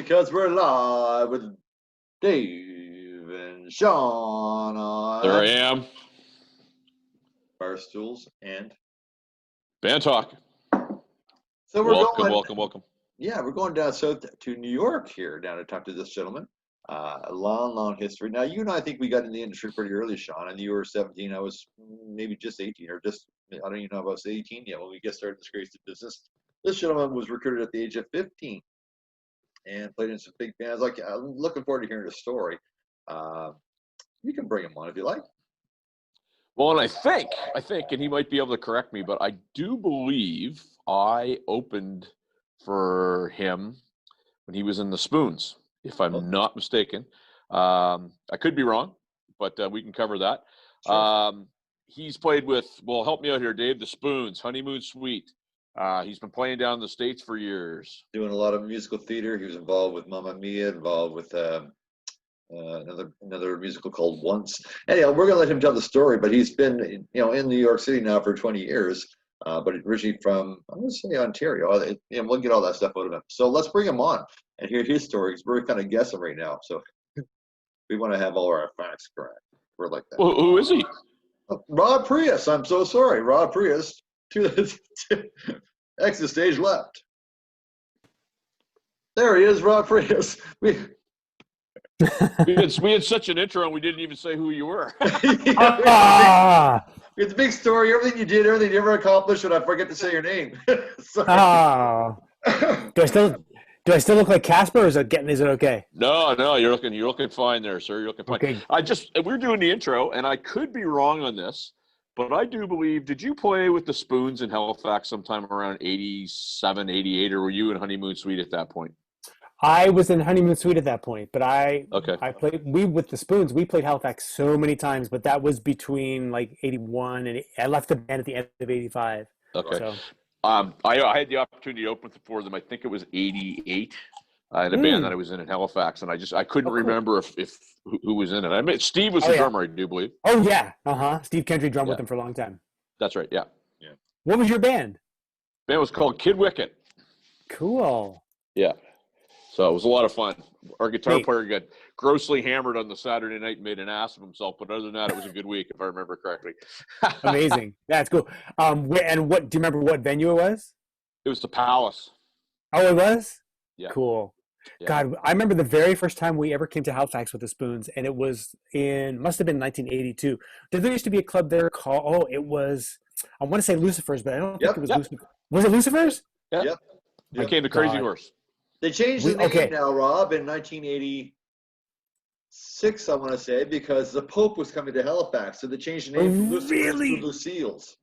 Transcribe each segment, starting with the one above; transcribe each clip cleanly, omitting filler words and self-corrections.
because we're live with Dave and Sean There I on am. Barstools and Bandtalk. So we're going. Welcome. Yeah, we're going down south to New York here, down to talk to this gentleman. A long history. Now, you and I think we got in the industry pretty early, Sean. And you were 17. I was maybe just 18, or just, I don't even know if I was 18 yet when we get started this crazy business. This gentleman was recruited at the age of 15 and played in some big bands. Like, I'm looking forward to hearing the story. You can bring him on if you like. Well, and I think, and he might be able to correct me, but I do believe I opened for him when he was in the Spoons, if I'm not mistaken. I could be wrong, but we can cover that. Sure. He's played with, well, help me out here, Dave, the Spoons, Honeymoon Suite. He's been playing down in the States for years. Doing a lot of musical theater. He was involved with Mamma Mia, involved with another musical called Once. Anyhow, we're gonna let him tell the story, but he's been in New York City now for 20 years, but originally from, I'm gonna say, Ontario. We'll get all that stuff out of him. So let's bring him on and hear his story, because we're kind of guessing right now. So we want to have all our facts correct. We're like that. Well, who is he? Rob Preuss. I'm so sorry, Rob Preuss. Exit stage left. There he is, Rob Preuss. We had such an intro and we didn't even say who you were. It's a big story, everything you did, everything you ever accomplished, and I forget to say your name. Do I still look like Casper, or is it okay? No, you're looking fine there, sir. You're looking fine. Okay. We're doing the intro, and I could be wrong on this, but I do believe, did you play with the Spoons in Halifax sometime around 87, 88, or were you in Honeymoon Suite at that point? I was in Honeymoon Suite at that point, but I played with the Spoons. We played Halifax so many times, but that was between like 81 and I left the band at the end of 85. Okay. So. I had the opportunity to open for them. I think it was 88 in a band that I was in Halifax, and I couldn't remember if who was in it. I mean, Steve was the drummer, I do believe. Oh yeah, Steve Kendry drummed with them for a long time. That's right. Yeah. What was your band? Band was called Kid Wicket. Cool. Yeah. So it was a lot of fun. Our guitar player got grossly hammered on the Saturday night and made an ass of himself. But other than that, it was a good week, if I remember correctly. Amazing. That's cool. And do you remember what venue it was? It was the Palace. Oh, it was? Yeah. Cool. Yeah. God, I remember the very first time we ever came to Halifax with the Spoons, and it was must have been 1982. There used to be a club there called, I want to say Lucifer's, but I don't think it was Lucifer. Was it Lucifer's? Yeah. Yep. I came to Crazy Horse. They changed the name now, Rob, in 1986, I want to say, because the Pope was coming to Halifax, so they changed the name from to Lucille's.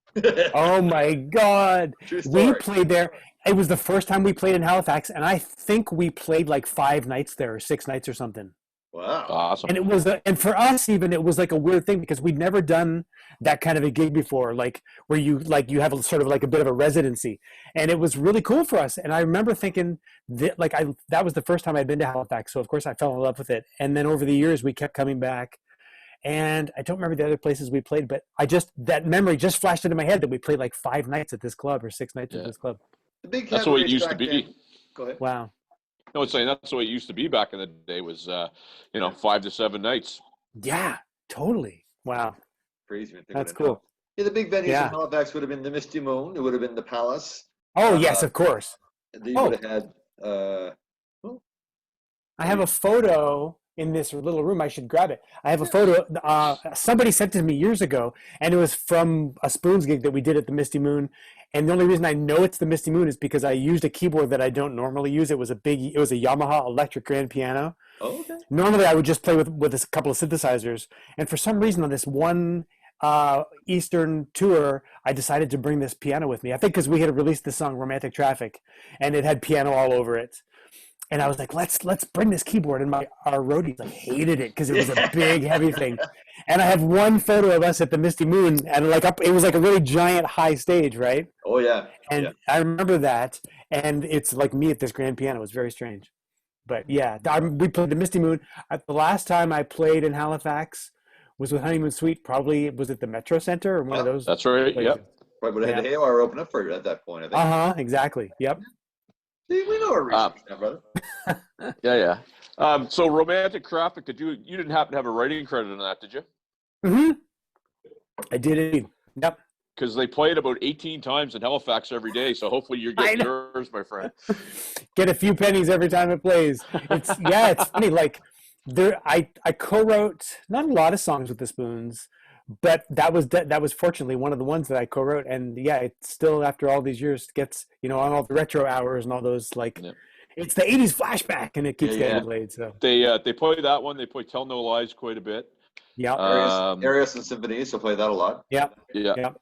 Oh my God. True story. We played there. It was the first time we played in Halifax, and I think we played like 5 nights there, or 6 nights or something. Wow. Awesome. And and for us even, it was like a weird thing because we'd never done that kind of a gig before, like where you have a sort of like a bit of a residency. And it was really cool for us. And I remember thinking that that was the first time I'd been to Halifax. So of course I fell in love with it. And then over the years we kept coming back. And I don't remember the other places we played, but that memory just flashed into my head that we played like 5 nights at this club or 6 nights at this club. That's the way it used to be. Then. Go ahead. Wow. No, it's saying that's the way it used to be back in the day was, 5 to 7 nights. Yeah, totally. Wow. Crazy. That's cool. Yeah, the big venues in Halifax would have been the Misty Moon. It would have been the Palace. Oh, yes, of course. They would have had... I have a photo in this little room. I should grab it. I have a photo. Somebody sent it to me years ago, and it was from a Spoons gig that we did at the Misty Moon. And the only reason I know it's the Misty Moon is because I used a keyboard that I don't normally use. It was a Yamaha electric grand piano. Oh, okay. Normally I would just play with a couple of synthesizers. And for some reason on this one Eastern tour, I decided to bring this piano with me. I think because we had released the song Romantic Traffic, and it had piano all over it. And I was like, let's bring this keyboard. And our roadies hated it because it was a big, heavy thing. And I have one photo of us at the Misty Moon, and it was like a really giant high stage, right? Oh yeah. And I remember that, and it's like me at this grand piano. It was very strange, but yeah, we played the Misty Moon. The last time I played in Halifax was with Honeymoon Suite. Probably was at the Metro Center or one of those. That's right. Places. Yep. Right, but had the AOR open up for you at that point, I think. Exactly. Yep. See, we know our research now, brother. Yeah. So Romantic Traffic, you didn't happen to have a writing credit on that, did you? Mm-hmm. I did indeed. Yep. Because they play it about 18 times in Halifax every day, so hopefully you're getting yours, my friend. Get a few pennies every time it plays. It's funny. Like I co-wrote not a lot of songs with the Spoons, but that was fortunately one of the ones that I co-wrote, and it still after all these years gets on all the retro hours and all those it's the '80s flashback, and it keeps getting played. So they play that one. They play Tell No Lies quite a bit. Yeah, Arias and Symphonies, so play that a lot. Yeah.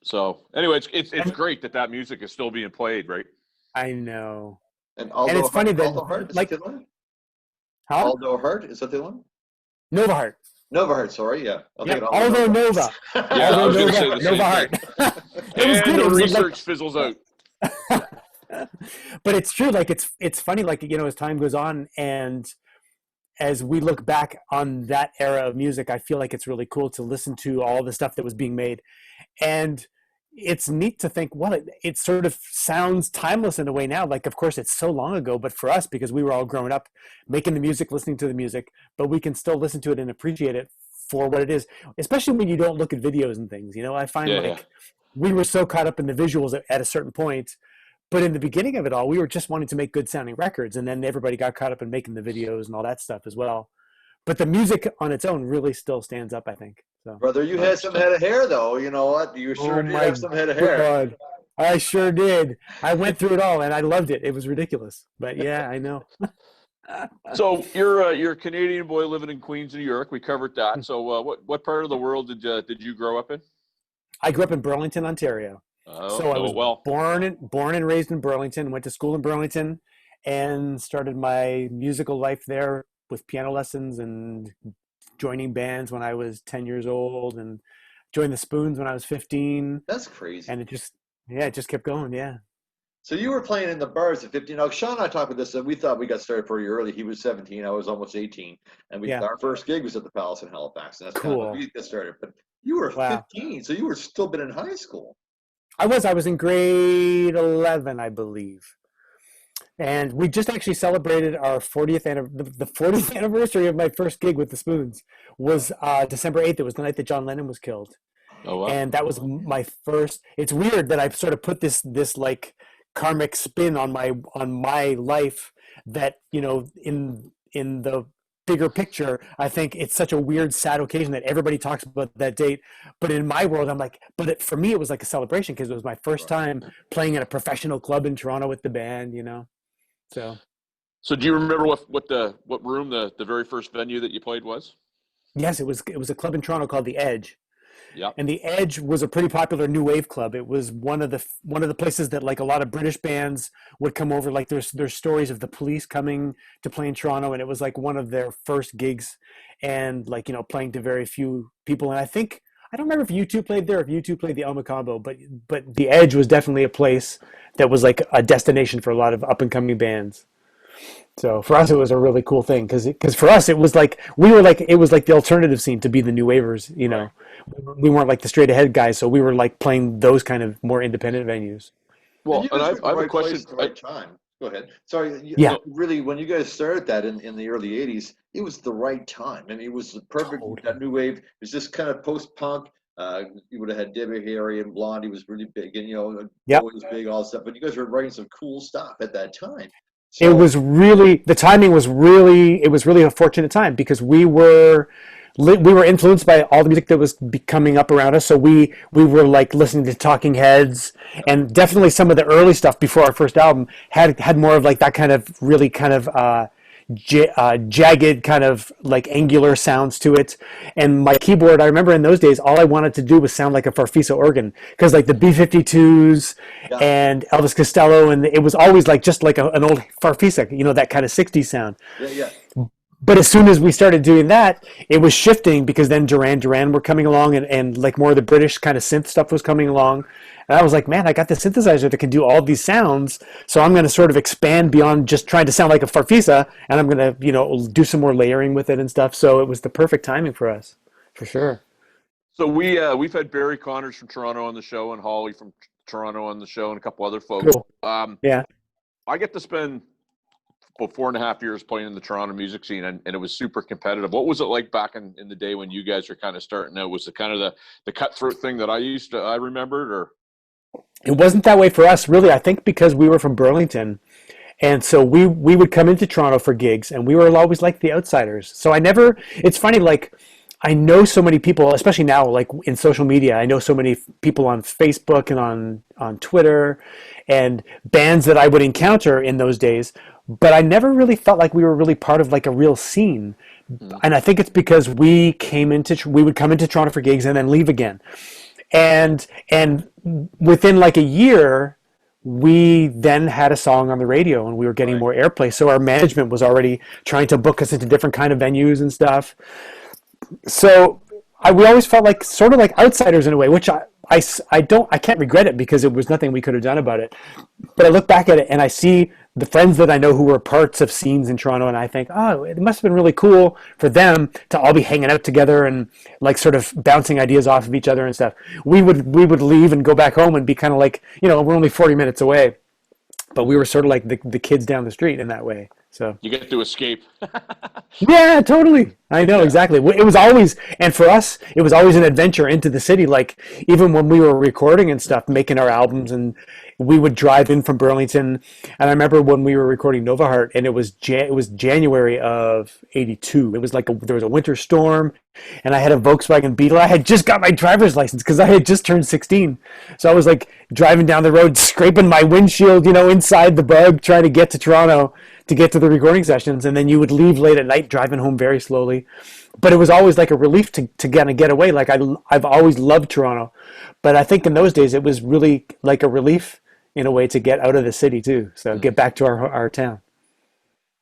So anyway, it's great that music is still being played, right? I know. And it's funny that Aldo Hart, like Aldo Hart, is that the one? Nova Hart. Nova Hart, sorry, yeah. Aldo Nova. I was going to say the same Nova Hart. It was good. The research fizzles out. But it's true. Like it's funny. Like as time goes on and as we look back on that era of music, I feel like it's really cool to listen to all the stuff that was being made, and it's neat to think, well, it sort of sounds timeless in a way now. Like, of course, it's so long ago, but for us, because we were all growing up making the music, listening to the music, but we can still listen to it and appreciate it for what it is, especially when you don't look at videos and things. I find we were so caught up in the visuals at a certain point, but in the beginning of it all, we were just wanting to make good sounding records, and then everybody got caught up in making the videos and all that stuff as well. But the music on its own really still stands up, I think. So. Brother, you had some head of hair, though. You know what? You sure did have some head of hair. God. I sure did. I went through it all, and I loved it. It was ridiculous. But, yeah, I know. So you're a Canadian boy living in Queens, New York. We covered that. So what part of the world did you grow up in? I grew up in Burlington, Ontario. So I was born and raised in Burlington, went to school in Burlington, and started my musical life there with piano lessons and joining bands when I was 10 years old, and joined the Spoons when I was 15. That's crazy. And it just kept going. Yeah. So you were playing in the bars at 15. Now, Sean and I talked about this, and we thought we got started pretty early. He was 17. I was almost 18. And our first gig was at the Palace in Halifax. And that's cool. Kind of how we got started. But you were 15, so you were still been in high school. I was in grade 11, I believe. And we just actually celebrated our 40th the 40th anniversary of my first gig with the Spoons was December 8th. It was the night that John Lennon was killed. Oh, wow. And that was my first. It's weird that I sort of put this like karmic spin on my life that, in the bigger picture, I think it's such a weird, sad occasion that everybody talks about that date. But in my world, I'm like, for me, it was like a celebration because it was my first time playing at a professional club in Toronto with the band, So do you remember what room the very first venue that you played was? Yes, it was a club in Toronto called The Edge. Yeah. And The Edge was a pretty popular new wave club. It was one of the places that like a lot of British bands would come over. Like there's stories of the Police coming to play in Toronto, and it was like one of their first gigs, and like playing to very few people. And I don't remember if U2 played there, or if U2 played the El Macambo, but The Edge was definitely a place that was like a destination for a lot of up and coming bands. So for us, it was a really cool thing because for us, it was like it was like the alternative scene to be the new wavers. Right. We weren't like the straight ahead guys, so we were like playing those kind of more independent venues. Well, and I have a question. At the right time. Go ahead. Sorry. Really, when you guys started that in the early '80s, it was the right time. I mean, it was the perfect. Totally. That new wave. It was just kind of post-punk. You would have had Debbie Harry and Blondie was really big, and Bowie was big, all that stuff. But you guys were writing some cool stuff at that time. So, it was really a fortunate time because we were influenced by all the music that was coming up around us. So we were like listening to Talking Heads, and definitely some of the early stuff before our first album had more of like that kind of really kind of jagged kind of like angular sounds to it. And my keyboard, I remember in those days, all I wanted to do was sound like a Farfisa organ, because like the B-52s and Elvis Costello, and it was always like just like an old Farfisa, that kind of 60s sound. Yeah. But as soon as we started doing that, it was shifting because then Duran Duran were coming along, and like more of the British kind of synth stuff was coming along. And I was like, man, I got the synthesizer that can do all these sounds, so I'm going to sort of expand beyond just trying to sound like a Farfisa, and I'm going to, do some more layering with it and stuff. So it was the perfect timing for us, for sure. So we've had Barry Connors from Toronto on the show, and Holly from Toronto on the show, and a couple other folks. Cool. Yeah. I get to spend about 4.5 years playing in the Toronto music scene, and it was super competitive. What was it like back in the day when you guys were kind of starting out? Was it kind of the cutthroat thing that I remembered, or? It wasn't that way for us, really. I think because we were from Burlington, and so we would come into Toronto for gigs, and we were always like the outsiders. So I never. It's funny, like I know so many people, especially now, like in social media. I know so many people on Facebook and on Twitter, and bands that I would encounter in those days. But I never really felt like we were really part of like a real scene. And I think it's because we would come into Toronto for gigs and then leave again. And within like a year, we then had a song on the radio and we were getting more airplay. So our management was already trying to book us into different kind of venues and stuff. So we always felt like sort of like outsiders in a way, which I can't regret it because it was nothing we could have done about it. But I look back at it and I see the friends that I know who were parts of scenes in Toronto, and I think, oh, it must have been really cool for them to all be hanging out together and like sort of bouncing ideas off of each other and stuff. We would leave and go back home and be kind of like, we're only 40 minutes away, but we were sort of like the kids down the street in that way. So you get to escape. Yeah, totally. I know, exactly. It was always, and for us, it was always an adventure into the city. Like even when we were recording and stuff, making our albums, and we would drive in from Burlington. And I remember when we were recording Nova Heart, and it was January of '82. It was like there was a winter storm, and I had a Volkswagen Beetle. I had just got my driver's license because I had just turned 16. So I was like driving down the road, scraping my windshield, inside the bug, trying to get to Toronto to get to the recording sessions. And then you would leave late at night, driving home very slowly. But it was always like a relief to kind of get away. Like I've always loved Toronto, but I think in those days it was really like a relief in a way to get out of the city too. So get back to our town.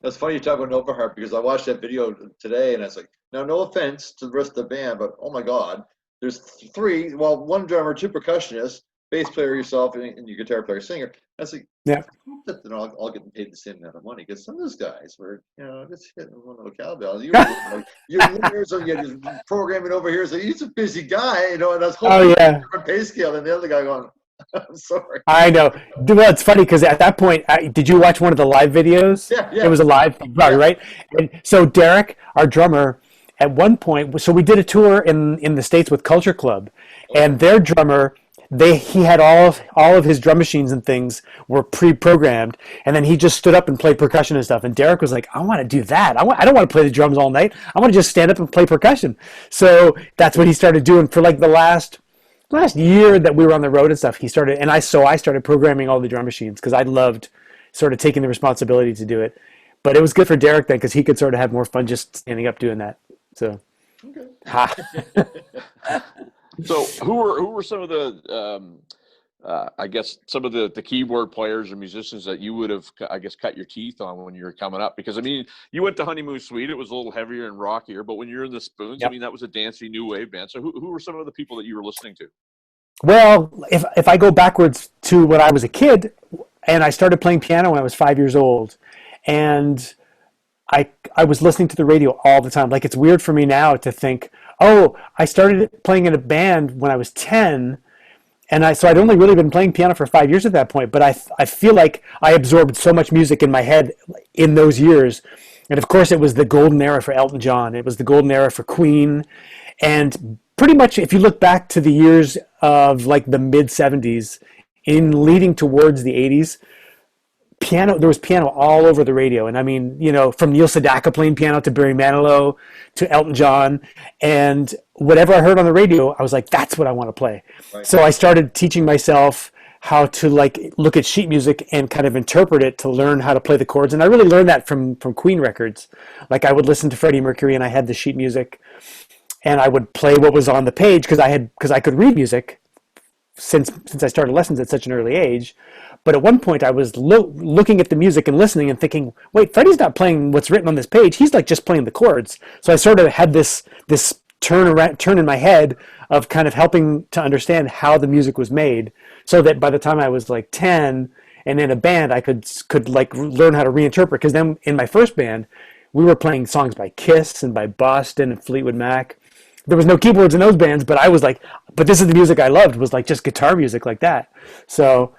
That's funny you talk about Nova Heart because I watched that video today and I was like, now no offense to the rest of the band, but oh my God, there's one drummer, two percussionists, bass player, yourself, and your guitar player, singer. I was like, yeah, I hope that they're all getting paid the same amount of money because some of those guys were, just hitting one little cowbell. You were you're so you're just programming over here. So he's a busy guy, and I was hoping different pay scale than the other guy going, I'm sorry. I know. Well, it's funny because at that point, did you watch one of the live videos? Yeah. It was a live thing, right? And so Derek, our drummer, at one point, so we did a tour in the States with Culture Club, and their drummer, he had all of his drum machines and things were pre-programmed, and then he just stood up and played percussion and stuff. And Derek was like, I want to do that. I don't want to play the drums all night. I want to just stand up and play percussion. So that's what he started doing for like the last year that we were on the road and stuff. He started, and I started programming all the drum machines because I loved sort of taking the responsibility to do it. But it was good for Derek then because he could sort of have more fun just standing up doing that. So. Okay. So who were some of the I guess some of the keyboard players or musicians that you would have, I guess, cut your teeth on when you were coming up? Because I mean, you went to Honeymoon Suite; it was a little heavier and rockier. But when you're in the Spoons, I mean, that was a dancey new wave band. So who were some of the people that you were listening to? Well, if I go backwards to when I was a kid, and I started playing piano when I was 5 years old, and I was listening to the radio all the time. Like it's weird for me now to think, oh, I started playing in a band when I was 10, and so I'd only really been playing piano for 5 years at that point. But I feel like I absorbed so much music in my head in those years, and of course it was the golden era for Elton John. It was the golden era for Queen, and pretty much if you look back to the years of like the mid 70s, in leading towards the 80s. There was piano all over the radio. And I mean, from Neil Sedaka playing piano to Barry Manilow to Elton John, and whatever I heard on the radio, I was like, that's what I want to play. Right. So I started teaching myself how to like look at sheet music and kind of interpret it to learn how to play the chords. And I really learned that from Queen records. Like I would listen to Freddie Mercury and I had the sheet music and I would play what was on the page because I could read music since I started lessons at such an early age. But at one point I was looking at the music and listening and thinking, wait, Freddie's not playing what's written on this page. He's like just playing the chords. So I sort of had this turn in my head of kind of helping to understand how the music was made, so that by the time I was like 10 and in a band, I could like learn how to reinterpret. Because then in my first band, we were playing songs by Kiss and by Boston and Fleetwood Mac. There was no keyboards in those bands, but I was like, but this is the music I loved, was like just guitar music like that. So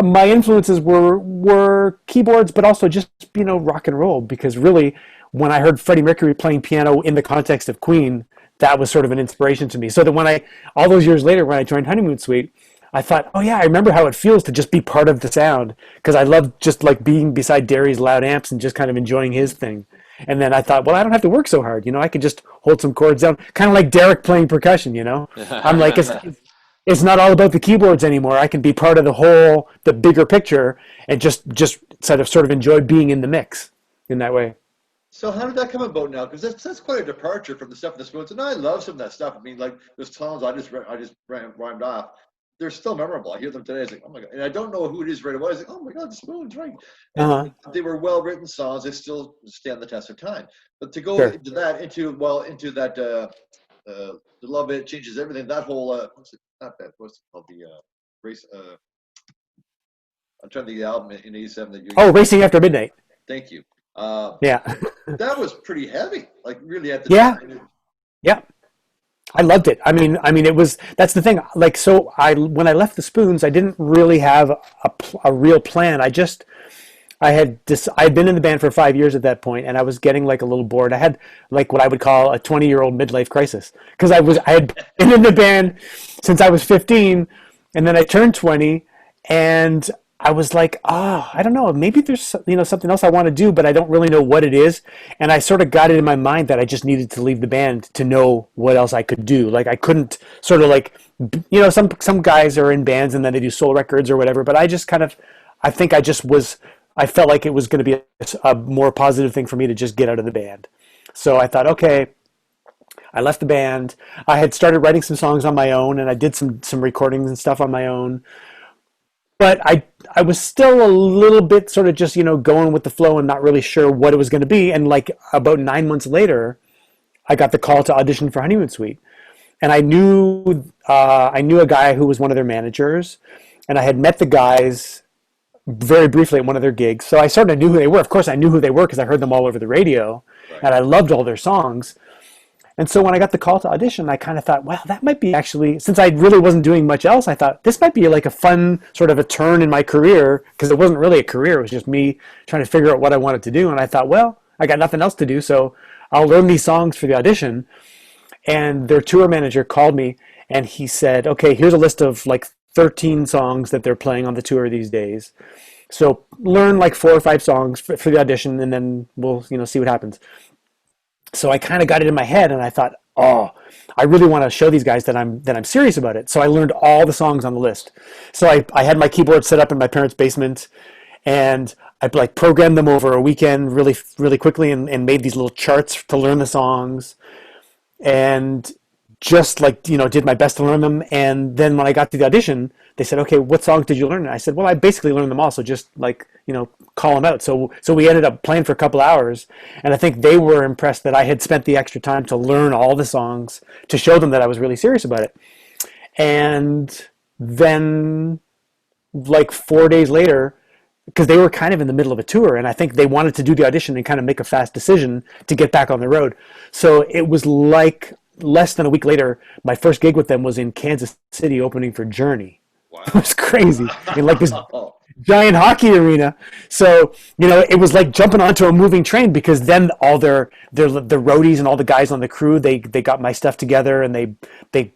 my influences were keyboards, but also just rock and roll. Because really, when I heard Freddie Mercury playing piano in the context of Queen, that was sort of an inspiration to me. So that when all those years later, when I joined Honeymoon Suite, I thought, oh yeah, I remember how it feels to just be part of the sound, because I loved just like being beside Derry's loud amps and just kind of enjoying his thing. And then I thought, well, I don't have to work so hard. I could just hold some chords down, kind of like Derek playing percussion. I'm like, it's not all about the keyboards anymore. I can be part of the bigger picture, and just sort of enjoy being in the mix in that way. So how did that come about now? Because that's quite a departure from the stuff in the Spoons, and I love some of that stuff. I mean, like those songs I just rhymed off. They're still memorable. I hear them today. I was like, oh my god! And I don't know who it is right away. I was like, oh my god, the Spoons, right? And they were well written songs. They still stand the test of time. But to go into that, the Love It Changes Everything. That whole what's it called? The race. I'm trying to think of the album in '87 that you. Oh, Racing After Midnight. Thank you. Yeah. That was pretty heavy. Like really at the time. Yeah. I loved it. I mean, that's the thing. Like, so when I left the Spoons, I didn't really have a real plan. I'd been in the band for 5 years at that point, and I was getting like a little bored. I had like what I would call a 20-year-old midlife crisis, because I had been in the band since I was 15, and then I turned 20, and I was like, I don't know, maybe there's something else I want to do, but I don't really know what it is. And I sort of got it in my mind that I just needed to leave the band to know what else I could do. Like I couldn't sort of like, some guys are in bands and then they do solo records or whatever, but I felt like it was going to be a more positive thing for me to just get out of the band. So I thought, okay, I left the band. I had started writing some songs on my own, and I did some recordings and stuff on my own. But I was still a little bit sort of just, going with the flow and not really sure what it was going to be. And like about 9 months later, I got the call to audition for Honeymoon Suite. And I knew a guy who was one of their managers, and I had met the guys very briefly at one of their gigs. So I sort of knew who they were. Of course, I knew who they were because I heard them all over the radio, and I loved all their songs. And so when I got the call to audition, I kind of thought, well, that might be actually, since I really wasn't doing much else, I thought this might be like a fun sort of a turn in my career, because it wasn't really a career. It was just me trying to figure out what I wanted to do. And I thought, well, I got nothing else to do, so I'll learn these songs for the audition. And their tour manager called me, and he said, okay, here's a list of like 13 songs that they're playing on the tour these days. So learn like 4 or 5 songs for the audition, and then we'll see what happens. So I kind of got it in my head, and I thought, I really want to show these guys that I'm serious about it. So I learned all the songs on the list. So I had my keyboard set up in my parents' basement, and I like programmed them over a weekend really, really quickly, and made these little charts to learn the songs, and just like, did my best to learn them. And then when I got to the audition, they said, okay, what songs did you learn? And I said, well, I basically learned them all. So just like, call them out. So we ended up playing for a couple hours. And I think they were impressed that I had spent the extra time to learn all the songs to show them that I was really serious about it. And then like 4 days later, because they were kind of in the middle of a tour, and I think they wanted to do the audition and kind of make a fast decision to get back on the road. So it was like less than a week later, my first gig with them was in Kansas City opening for Journey. Wow. It was crazy. In like this giant hockey arena. So, it was like jumping onto a moving train, because then all the roadies and all the guys on the crew, they got my stuff together, and they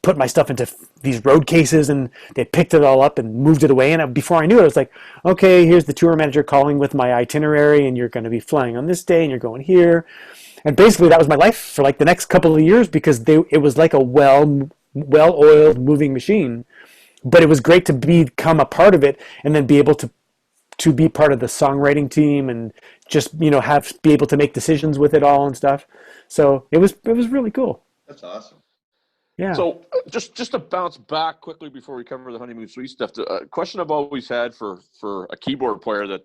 put my stuff into these road cases, and they picked it all up and moved it away. And before I knew it, I was like, okay, here's the tour manager calling with my itinerary, and you're going to be flying on this day, and you're going here. And basically that was my life for like the next couple of years, because it was like a well-oiled moving machine. But it was great to become a part of it, and then be able to be part of the songwriting team, and just be able to make decisions with it all and stuff. So it was really cool. That's awesome. Yeah. So just to bounce back quickly before we cover the Honeymoon Suite stuff, a question I've always had for a keyboard player that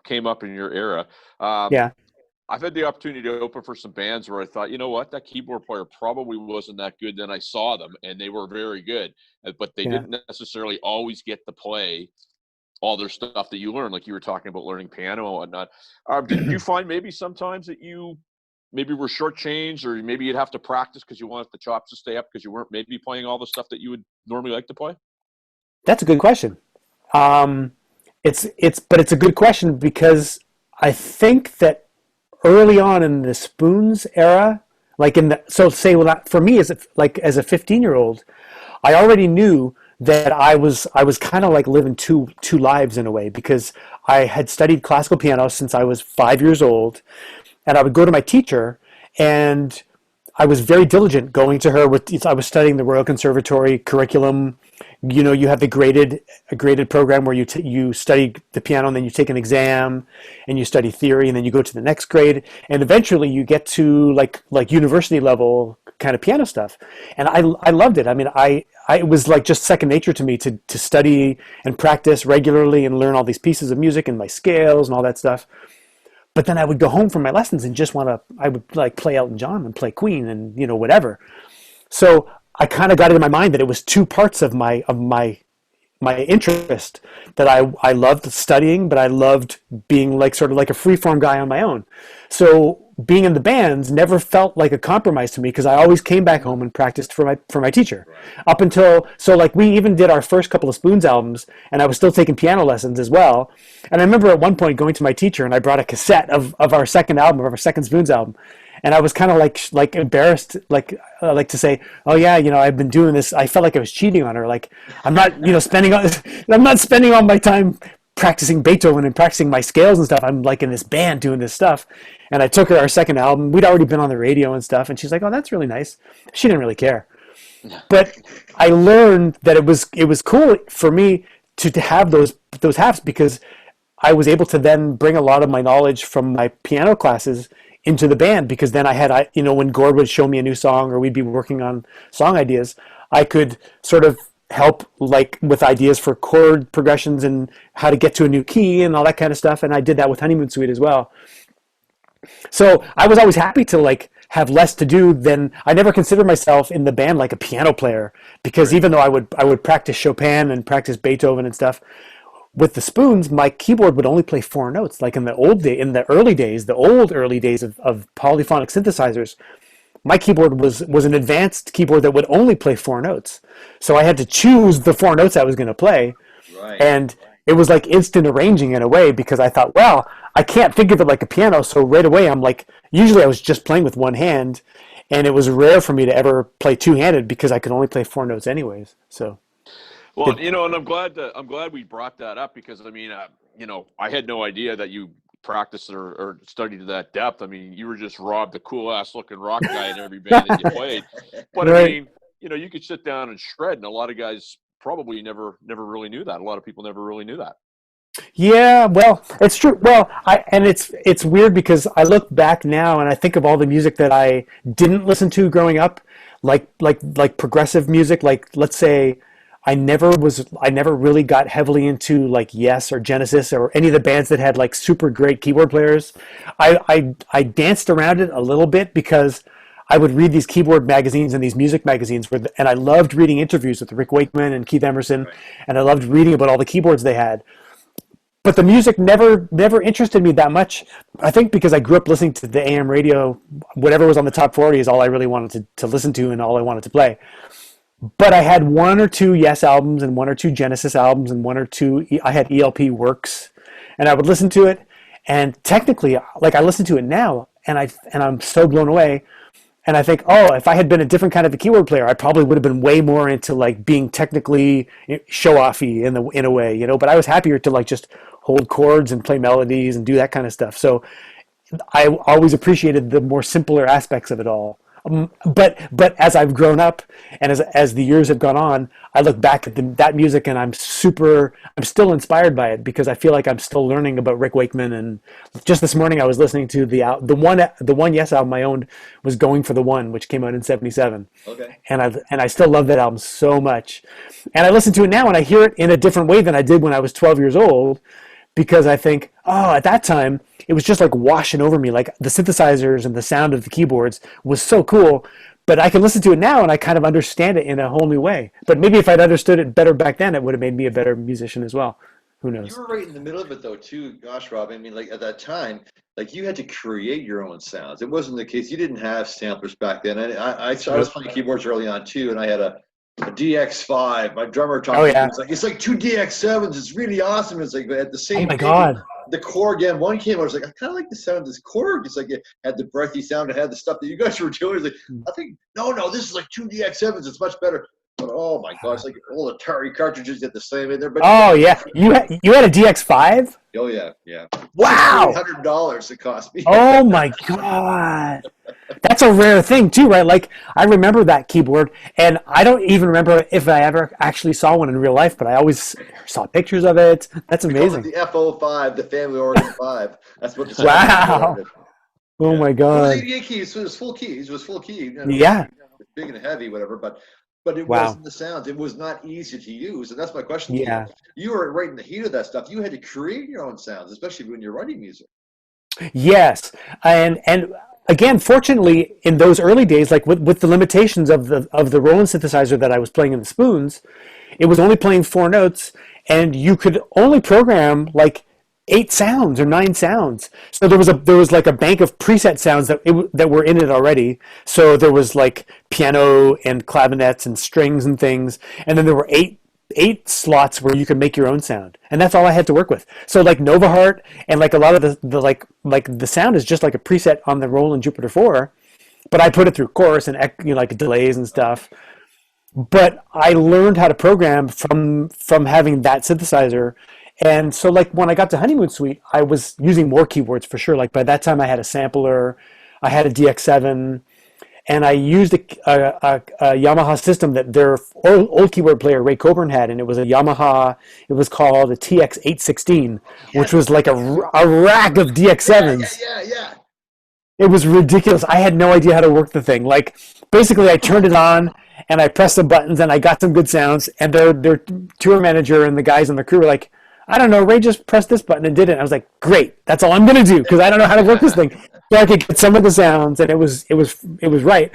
came up in your era. Yeah. I've had the opportunity to open for some bands where I thought, you know what, that keyboard player probably wasn't that good. Then I saw them, and they were very good, but they didn't necessarily always get to play all their stuff that you learn, like you were talking about learning piano and whatnot. Did you find maybe sometimes that you maybe were shortchanged, or maybe you'd have to practice because you wanted the chops to stay up because you weren't maybe playing all the stuff that you would normally like to play? That's a good question. but it's a good question because I think that early on in the spoons era, like in the so say well for me as as a 15-year-old, I already knew that I was kind of like living two lives in a way because I had studied classical piano since I was 5 years old, and I would go to my teacher, and I was very diligent going to her with. I was studying the Royal Conservatory curriculum. You have the graded program where you study the piano and then you take an exam and you study theory and then you go to the next grade and eventually you get to like university level kind of piano stuff. And I loved it. I mean, it was like just second nature to me to study and practice regularly and learn all these pieces of music and my scales and all that stuff. But then I would go home from my lessons and I would like play Elton John and play Queen and whatever. So I kind of got it in my mind that it was two parts of my interest, that I loved studying, but I loved being like sort of like a freeform guy on my own. So being in the bands never felt like a compromise to me because I always came back home and practiced for my teacher. Up until like we even did our first couple of Spoons albums and I was still taking piano lessons as well. And I remember at one point going to my teacher and I brought a cassette of our second album, of our second Spoons album. And I was kind of like embarrassed, like to say, oh yeah, I've been doing this. I felt like I was cheating on her. Like I'm not, I'm not spending all my time practicing Beethoven and practicing my scales and stuff. I'm like in this band doing this stuff. And I took her our second album. We'd already been on the radio and stuff. And she's like, oh, that's really nice. She didn't really care. But I learned that it was cool for me to have those halves because I was able to then bring a lot of my knowledge from my piano classes into the band, because then I had, when Gord would show me a new song or we'd be working on song ideas, I could sort of help like with ideas for chord progressions and how to get to a new key and all that kind of stuff. And I did that with Honeymoon Suite as well. So I was always happy to like have less to do than. I never considered myself in the band like a piano player, because even though I would practice Chopin and practice Beethoven and stuff, with the Spoons, my keyboard would only play four notes. Like in the early days of polyphonic synthesizers, my keyboard was an advanced keyboard that would only play four notes. So I had to choose the four notes I was going to play. Right. And it was like instant arranging in a way, because I thought, well, I can't think of it like a piano. So right away, I'm like, usually I was just playing with one hand, and it was rare for me to ever play two-handed because I could only play four notes anyways. So. Well, and I'm glad we brought that up, because I mean, I had no idea that you practiced or studied to that depth. I mean, you were just Rob, the cool ass looking rock guy in every band that you played. But right. I mean, you could sit down and shred, and a lot of guys probably never really knew that. A lot of people never really knew that. Yeah, well, it's true. Well, it's weird because I look back now and I think of all the music that I didn't listen to growing up, like progressive music, like let's say. I never really got heavily into like Yes or Genesis or any of the bands that had like super great keyboard players. I danced around it a little bit because I would read these keyboard magazines and these music magazines and I loved reading interviews with Rick Wakeman and Keith Emerson, and I loved reading about all the keyboards they had. But the music never interested me that much. I think because I grew up listening to the AM radio, whatever was on the top 40 is all I really wanted to listen to and all I wanted to play. But I had one or two Yes albums and one or two Genesis albums and one or two. I had ELP Works, and I would listen to it. And technically, like I listen to it now, and I'm so blown away. And I think, oh, if I had been a different kind of a keyboard player, I probably would have been way more into like being technically show-offy in a way, But I was happier to like just hold chords and play melodies and do that kind of stuff. So I always appreciated the more simpler aspects of it all. But as I've grown up and as the years have gone on, I look back at that music and I'm still inspired by it, because I feel like I'm still learning about Rick Wakeman. And just this morning I was listening to the one Yes album I owned was Going for the One, which came out in '77. Okay. And I still love that album so much. And I listen to it now and I hear it in a different way than I did when I was 12 years old, because I think, oh, at that time, it was just like washing over me. Like the synthesizers and the sound of the keyboards was so cool, but I can listen to it now and I kind of understand it in a whole new way. But maybe if I'd understood it better back then, it would have made me a better musician as well. Who knows? You were right in the middle of it though too. Gosh, Rob, I mean, like at that time, like you had to create your own sounds. It wasn't the case. You didn't have samplers back then. And I was playing keyboards early on too, and I had a a DX5. My drummer talked Oh to me. yeah. It's like two DX7s. It's really awesome. It's like, but at the Oh same my time, God. the Korg M1 came out. I was like, I kind of like the sound of this Korg. It's like it had the breathy sound. It had the stuff that you guys were doing. It's like, I think, no, this is like two DX7s. It's much better. But oh my gosh, like all the Atari cartridges get the same in there. But Oh yeah. You had a DX5? oh yeah. Wow. $600 it cost me. Oh my God. That's a rare thing too, right? Like I remember that keyboard, and I don't even remember if I ever actually saw one in real life, but I always saw pictures of it. That's amazing. The FO5, the Family Organ 5. That's what the Wow. Oh my It was God. 88 keys, so it was full keys. It was full key. Yeah. Big and heavy, whatever. But it Wow. wasn't the sounds. It was not easy to use, and that's my question to you. Yeah. You were right in the heat of that stuff. You had to create your own sounds, especially when you're writing music. Yes, and again, fortunately, in those early days, like with the limitations of the Roland synthesizer that I was playing in the Spoons, it was only playing 4 notes, and you could only program like 8 sounds or 9 sounds. So there was like a bank of preset sounds that were in it already. So there was like piano and clavinets and strings and things, and then there were eight slots where you could make your own sound, and that's all I had to work with. So like Nova Heart and like a lot of the like the sound is just like a preset on the Roland Jupiter 4, but I put it through chorus and like delays and stuff. But I learned how to program from having that synthesizer. And so like when I got to Honeymoon Suite, I was using more keyboards for sure. Like by that time I had a sampler, I had a DX7, and I used a Yamaha system that their old keyboard player Ray Coburn had, and it was a Yamaha. It was called a TX816, which was like a rack of DX7s. Yeah. It was ridiculous. I had no idea how to work the thing. Like basically, I turned it on and I pressed the buttons and I got some good sounds. And their tour manager and the guys on the crew were like, I don't know, Ray just pressed this button and did it. And I was like, great, that's all I'm gonna do because I don't know how to work this thing. So I could get some of the sounds, and it was right.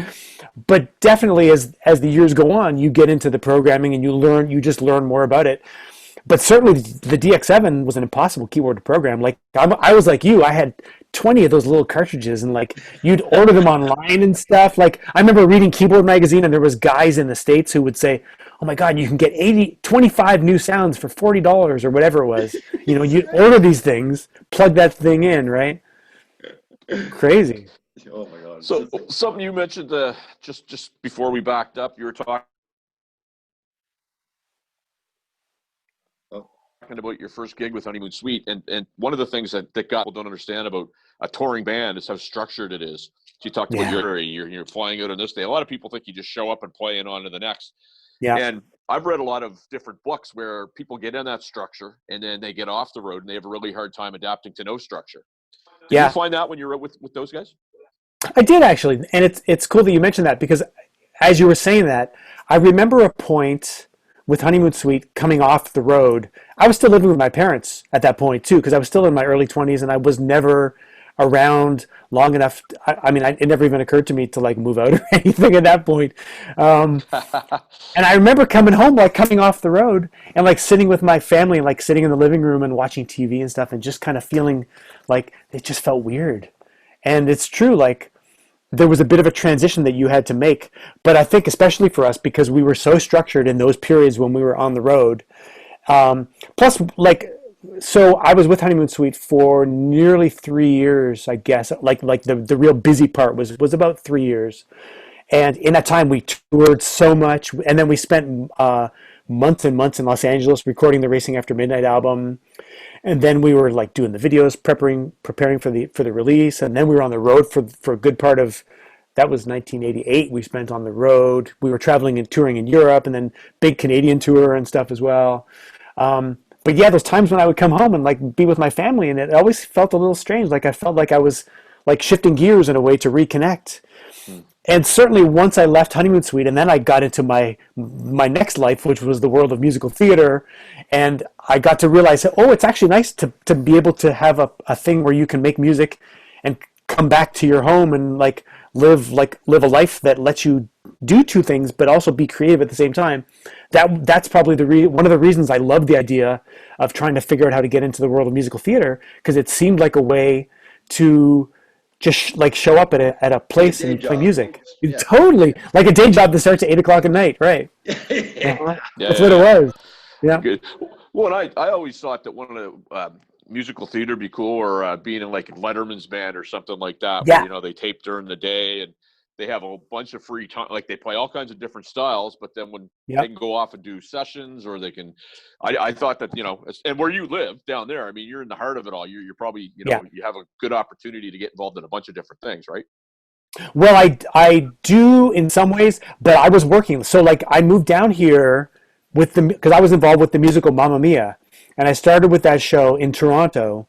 But definitely, as the years go on, you get into the programming and you just learn more about it. But certainly, the DX7 was an impossible keyboard to program. Like I was like you, I had 20 of those little cartridges, and like you'd order them online and stuff. Like I remember reading Keyboard Magazine, and there was guys in the States who would say, oh my God, you can get 25 new sounds for $40 or whatever it was. You'd order these things, plug that thing in, right? Crazy. Oh my God. So something you mentioned just before we backed up, you were talking about your first gig with Honeymoon Suite, and one of the things that people don't understand about a touring band is how structured it is. So you talked about you're flying out on this day. A lot of people think you just show up and play and on to the next. Yeah. And I've read a lot of different books where people get in that structure and then they get off the road and they have a really hard time adapting to no structure. Did you find that when you were with those guys? I did actually, and it's cool that you mentioned that because as you were saying that, I remember a point with Honeymoon Suite coming off the road. I was still living with my parents at that point too, because I was still in my early 20s and I was never around long enough. It never even occurred to me to like move out or anything at that point. And I remember coming home, like coming off the road and like sitting with my family and like sitting in the living room and watching TV and stuff and just kind of feeling like it just felt weird. And it's true, like there was a bit of a transition that you had to make. But I think especially for us, because we were so structured in those periods when we were on the road. Plus, like, so I was with Honeymoon Suite for nearly 3 years, I guess. Like the real busy part was about 3 years. And in that time, we toured so much. And then we spent months and months in Los Angeles recording the Racing After Midnight album. And then we were like doing the videos, preparing for the release. And then we were on the road for a good part of, that was 1988. We spent on the road. We were traveling and touring in Europe, and then big Canadian tour and stuff as well. But yeah, those times when I would come home and like be with my family, and it always felt a little strange. Like I felt like I was like shifting gears in a way to reconnect. And certainly once I left Honeymoon Suite, and then I got into my next life, which was the world of musical theater, and I got to realize, oh, it's actually nice to be able to have a thing where you can make music and come back to your home and like live a life that lets you do two things, but also be creative at the same time. That's probably one of the reasons I love the idea of trying to figure out how to get into the world of musical theater, because it seemed like a way to just like show up at a place day and play job. music. Yeah. Totally, like a day job that starts at 8 o'clock at night, right? Yeah. That's what it was. Yeah. Good. Well, and I always thought that one of the musical theater would be cool, or being in like Letterman's band or something like that, Yeah. where they tape during the day and they have a bunch of free time. Like they play all kinds of different styles, but then when Yep. they can go off and do sessions, or they can. I thought that and where you live down there, I mean, you're in the heart of it all. You're probably Yeah. you have a good opportunity to get involved in a bunch of different things, right? Well, I do in some ways, but I was working. So like I moved down here because I was involved with the musical Mamma Mia, and I started with that show in Toronto,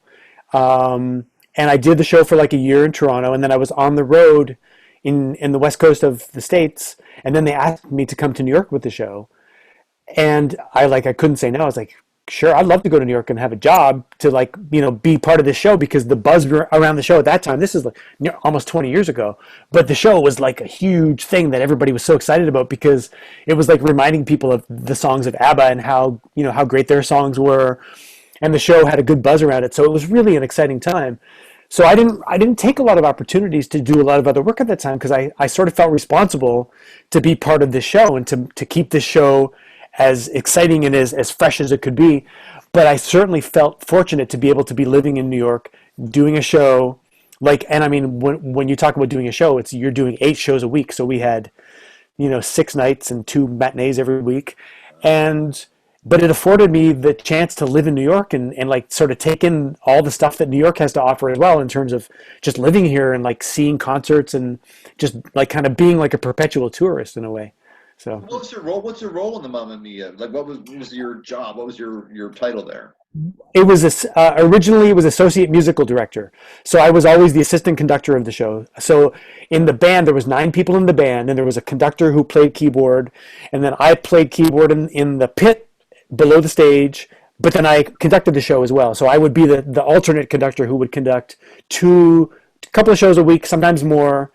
and I did the show for like a year in Toronto, and then I was on the road in the west coast of the States, and then they asked me to come to New York with the show, and I couldn't say no. I was like, sure, I'd love to go to New York and have a job to be part of this show, because the buzz around the show at that time, this is like almost 20 years ago, but the show was like a huge thing that everybody was so excited about, because it was like reminding people of the songs of ABBA and how great their songs were, and the show had a good buzz around it. So it was really an exciting time. So I didn't take a lot of opportunities to do a lot of other work at that time, because I sort of felt responsible to be part of this show and to keep this show as exciting and as fresh as it could be. But I certainly felt fortunate to be able to be living in New York, doing a show. And I mean, when you talk about doing a show, you're doing 8 shows a week. So we had, 6 nights and 2 matinees every week. But it afforded me the chance to live in New York and like sort of take in all the stuff that New York has to offer as well, in terms of just living here and like seeing concerts and just like kind of being like a perpetual tourist in a way. So What was your role? What's your role in the Mamma Mia? Like, what was your job? What was your title there? it was originally it was associate musical director. So I was always the assistant conductor of the show. So in the band, there was 9 people in the band, and there was a conductor who played keyboard, and then I played keyboard in the pit below the stage, but then I conducted the show as well. So I would be the alternate conductor who would conduct a couple of shows a week, sometimes more.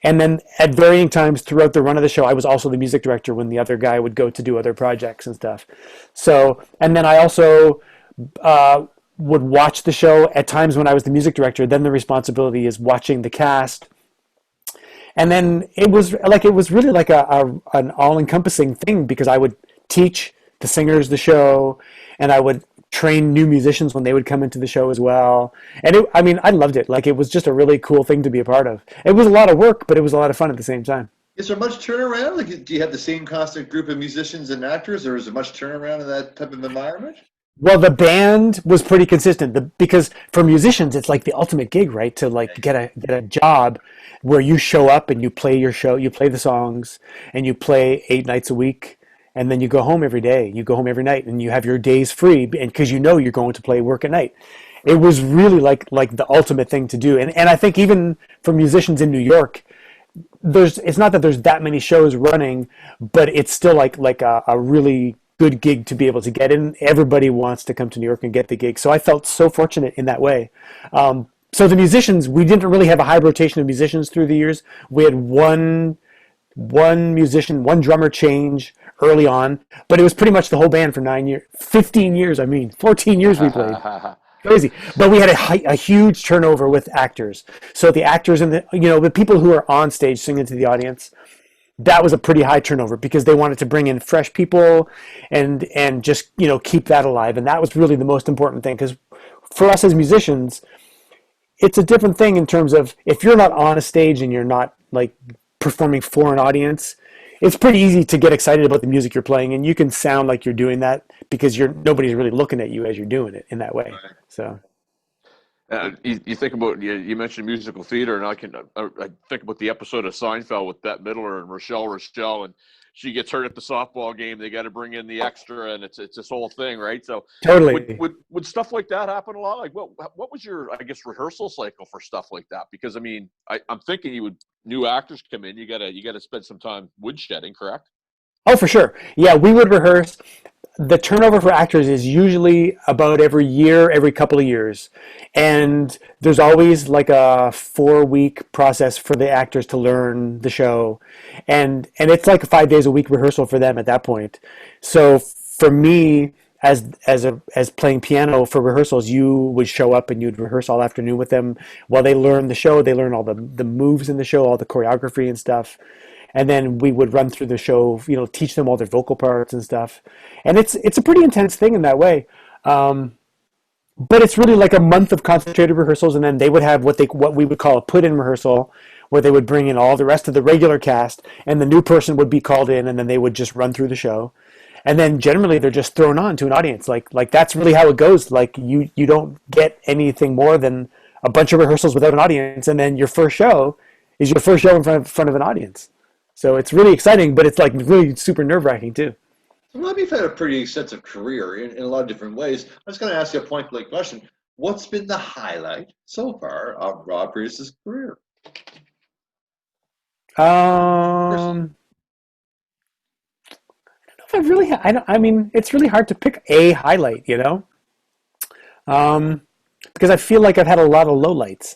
And then at varying times throughout the run of the show, I was also the music director when the other guy would go to do other projects and stuff. So, and then I also would watch the show at times when I was the music director. Then the responsibility is watching the cast. And then it was really like an all-encompassing thing, because I would teach the singers the show, and I would train new musicians when they would come into the show as well. And I loved it. Like, it was just a really cool thing to be a part of. It was a lot of work, but it was a lot of fun at the same time. Is there much turnaround? Like, do you have the same constant group of musicians and actors, or is there much turnaround in that type of environment? Well, the band was pretty consistent, because for musicians, it's like the ultimate gig, right? To like get a job where you show up and you play your show, you play the songs, and you play 8 nights a week. And then you go home every day. You go home every night, and you have your days free, and because you're going to play work at night. It was really like the ultimate thing to do. And I think even for musicians in New York, it's not that there's that many shows running, but it's still like a really good gig to be able to get in. Everybody wants to come to New York and get the gig. So I felt so fortunate in that way. So the musicians, we didn't really have a high rotation of musicians through the years. We had one musician, one drummer change early on, but it was pretty much the whole band for 15 years. 14 years we played. Crazy. But we had a huge turnover with actors. So the actors and the people who are on stage singing to the audience, that was a pretty high turnover, because they wanted to bring in fresh people and just, keep that alive. And that was really the most important thing, because for us as musicians, it's a different thing in terms of if you're not on a stage and you're not like performing for an audience, it's pretty easy to get excited about the music you're playing, and you can sound like you're doing that because nobody's really looking at you as you're doing it in that way. Right. So you think about, you mentioned musical theater, and I think about the episode of Seinfeld with Bette Midler and Rochelle, and she gets hurt at the softball game. They got to bring in the extra, and it's this whole thing, right? So totally. Would stuff like that happen a lot? Like, what was your, I guess, rehearsal cycle for stuff like that? Because I'm thinking new actors come in, you gotta spend some time woodshedding, correct? Oh, for sure. Yeah, we would rehearse. The turnover for actors is usually about every couple of years. And there's always like a 4-week process for the actors to learn the show. And it's like 5 days a week rehearsal for them at that point. So for me, as playing piano for rehearsals, you would show up and you'd rehearse all afternoon with them while they learn the show. They learn all the moves in the show, all the choreography and stuff. And then we would run through the show, teach them all their vocal parts and stuff. And it's a pretty intense thing in that way. But it's really like a month of concentrated rehearsals, and then they would have what we would call a put-in rehearsal, where they would bring in all the rest of the regular cast, and the new person would be called in, and then they would just run through the show. And then generally they're just thrown on to an audience. Like that's really how it goes. Like you don't get anything more than a bunch of rehearsals without an audience, and then your first show is your first show in front of an audience. So it's really exciting, but it's like really super nerve-wracking too. Well, you've had a pretty extensive career in a lot of different ways. I was going to ask you a point-blank question. What's been the highlight so far of Rob Preuss's career? I don't know if I mean, it's really hard to pick a highlight, because I feel like I've had a lot of lowlights.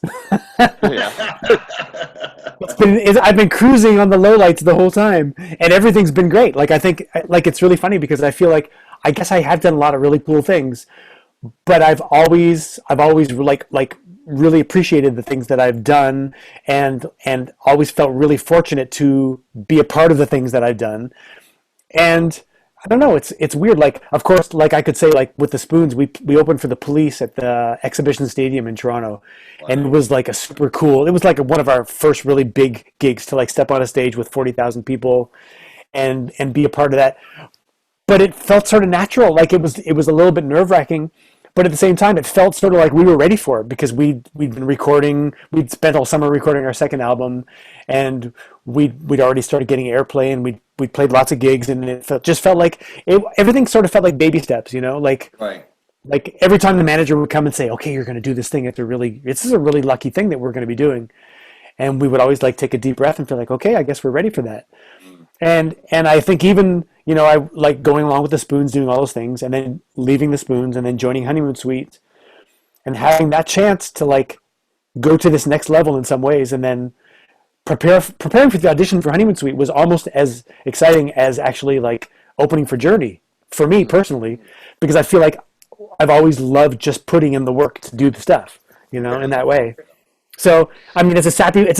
I've been cruising on the lowlights the whole time, and everything's been great. Like I think, like it's really funny because I feel like I guess I have done a lot of really cool things, but I've always like really appreciated the things that I've done, and always felt really fortunate to be a part of the things that I've done. And I don't know, it's weird. Like, of course, like I could say, like with the Spoons, we opened for the Police at the Exhibition Stadium in Toronto. Wow. And it was like it was like one of our first really big gigs to like step on a stage with 40,000 people and be a part of that. But it felt sort of natural. Like it was a little bit nerve-wracking, but at the same time, it felt sort of like we were ready for it because we'd been recording. We'd spent all summer recording our second album, and we'd already started getting airplay, and we played lots of gigs, and just felt like everything sort of felt like baby steps, like right. Like every time the manager would come and say, "Okay, you're going to do this thing. This is a really lucky thing that we're going to be doing," and we would always like take a deep breath and feel like, "Okay, I guess we're ready for that." And I think even, I like going along with the Spoons, doing all those things, and then leaving the Spoons, and then joining Honeymoon Suite, and having that chance to like go to this next level in some ways, and then preparing for the audition for Honeymoon Suite was almost as exciting as actually like opening for Journey for me personally, because I feel like I've always loved just putting in the work to do the stuff, in that way. So, I mean, it's a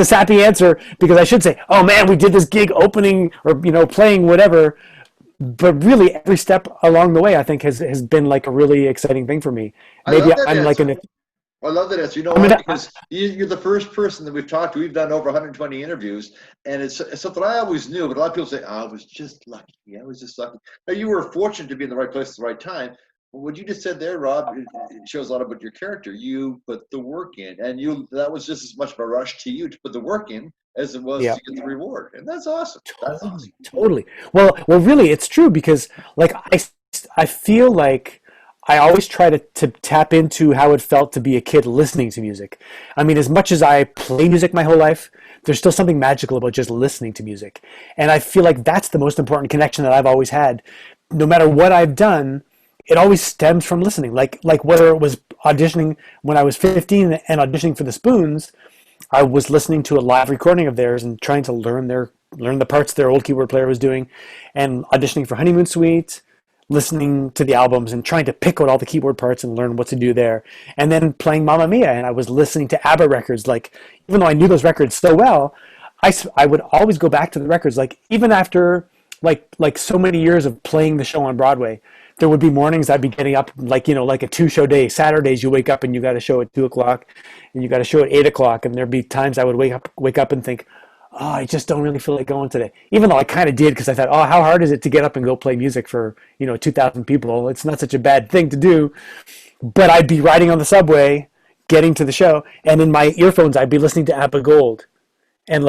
sappy answer because I should say, oh man, we did this gig opening or, playing whatever. But really every step along the way, I think has been like a really exciting thing for me. Maybe I'm like I love that answer. Why? Because you're the first person that we've talked to. We've done over 120 interviews, and it's something I always knew, but a lot of people say, I was just lucky. I was just lucky. Now, you were fortunate to be in the right place at the right time. What you just said there, Rob, it shows a lot about your character. You put the work in, and that was just as much of a rush to you to put the work in as it was to get the reward. And that's awesome. Totally. Well, really, it's true because like I feel like I always try to tap into how it felt to be a kid listening to music. I mean, as much as I play music my whole life, there's still something magical about just listening to music. And I feel like that's the most important connection that I've always had. No matter what I've done, it always stems from listening. Like whether it was auditioning when I was 15 and auditioning for the Spoons, I was listening to a live recording of theirs and trying to learn the parts their old keyboard player was doing, and auditioning for Honeymoon Suite, listening to the albums and trying to pick out all the keyboard parts and learn what to do there. And then playing Mamma Mia, and I was listening to ABBA records. Like, even though I knew those records so well, I would always go back to the records. Like, even after like so many years of playing the show on Broadway, there would be mornings I'd be getting up like a 2-show day. Saturdays you wake up and you got a show at 2:00 and you got a show at 8:00, and there'd be times I would wake up and think, oh, I just don't really feel like going today. Even though I kind of did, because I thought, oh, how hard is it to get up and go play music for 2,000 people? It's not such a bad thing to do. But I'd be riding on the subway, getting to the show, and in my earphones I'd be listening to ABBA Gold, and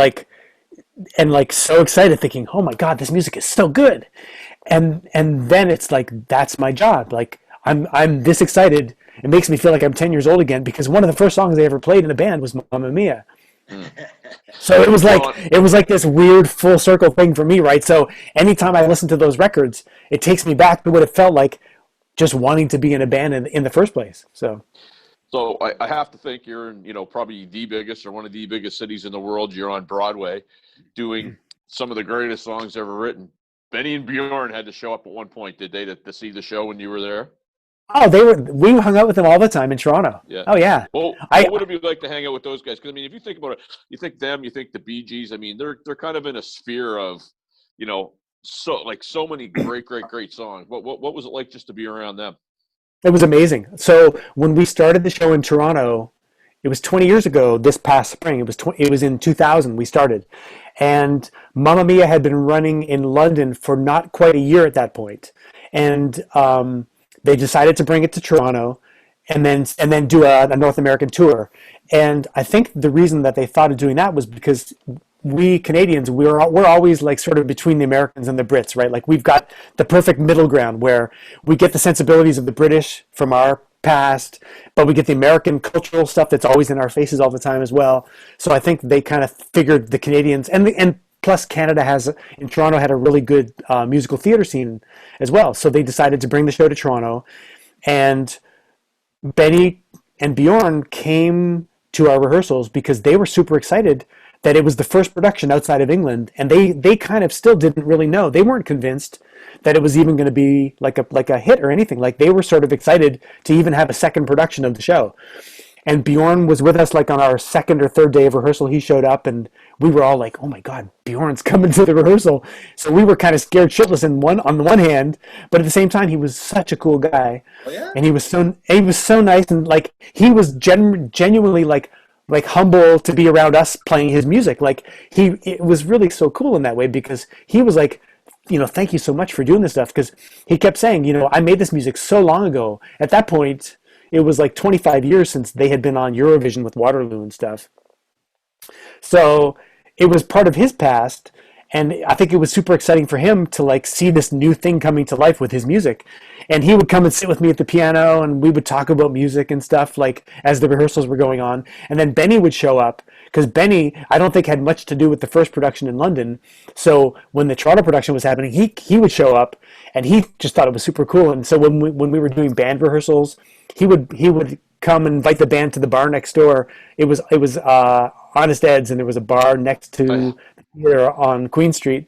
so excited, thinking, oh my God, this music is so good. And then it's like, that's my job. Like I'm this excited. It makes me feel like I'm 10 years old again, because one of the first songs I ever played in a band was Mamma Mia. So it was like this weird full circle thing for me, right? So anytime I listen to those records, it takes me back to what it felt like just wanting to be in a band in the first place. So I have to think you're in, probably the biggest or one of the biggest cities in the world. You're on Broadway doing some of the greatest songs ever written, Benny and Bjorn had to show up at one point, did they, to see the show when you were there? Oh, we hung out with them all the time in Toronto. Yeah. Oh yeah. Well, what would it be like to hang out with those guys? Because I mean, if you think about it, you think them, you think the Bee Gees. I mean, they're kind of in a sphere of, so many great songs. What was it like just to be around them? It was amazing. So when we started the show in Toronto, it was 20 years ago. This past spring, it was in 2000 we started, and Mamma Mia had been running in London for not quite a year at that point, and they decided to bring it to Toronto, and then do a North American tour. And I think the reason that they thought of doing that was because we Canadians, we're always like sort of between the Americans and the Brits, right? Like we've got the perfect middle ground where we get the sensibilities of the British from our past, but we get the American cultural stuff that's always in our faces all the time as well. So I think they kind of figured the Canadians and plus Canada in Toronto had a really good musical theater scene as well. So they decided to bring the show to Toronto, and Benny and Bjorn came to our rehearsals because they were super excited that it was the first production outside of England, and they kind of still didn't really know. They weren't convinced that it was even going to be like a hit or anything. Like they were sort of excited to even have a second production of the show. And Bjorn was with us like on our second or third day of rehearsal. He showed up, and we were all like, "Oh my God, Bjorn's coming to the rehearsal!" So we were kind of scared shitless on the one hand, but at the same time, he was such a cool guy, Oh, yeah? and he was so nice, and like he was genuinely like humble to be around us playing his music. Like it was really so cool in that way because he was like, thank you so much for doing this stuff, because he kept saying, I made this music so long ago. At that point, it was like 25 years since they had been on Eurovision with Waterloo and stuff. So it was part of his past, and I think it was super exciting for him to like see this new thing coming to life with his music. And he would come and sit with me at the piano, and we would talk about music and stuff like as the rehearsals were going on. And then Benny would show up, because Benny, I don't think, had much to do with the first production in London. So when the Toronto production was happening, he would show up, and he just thought it was super cool. And so when we were doing band rehearsals, he would come and invite the band to the bar next door. It was Honest Ed's, and there was a bar next to here on King Street,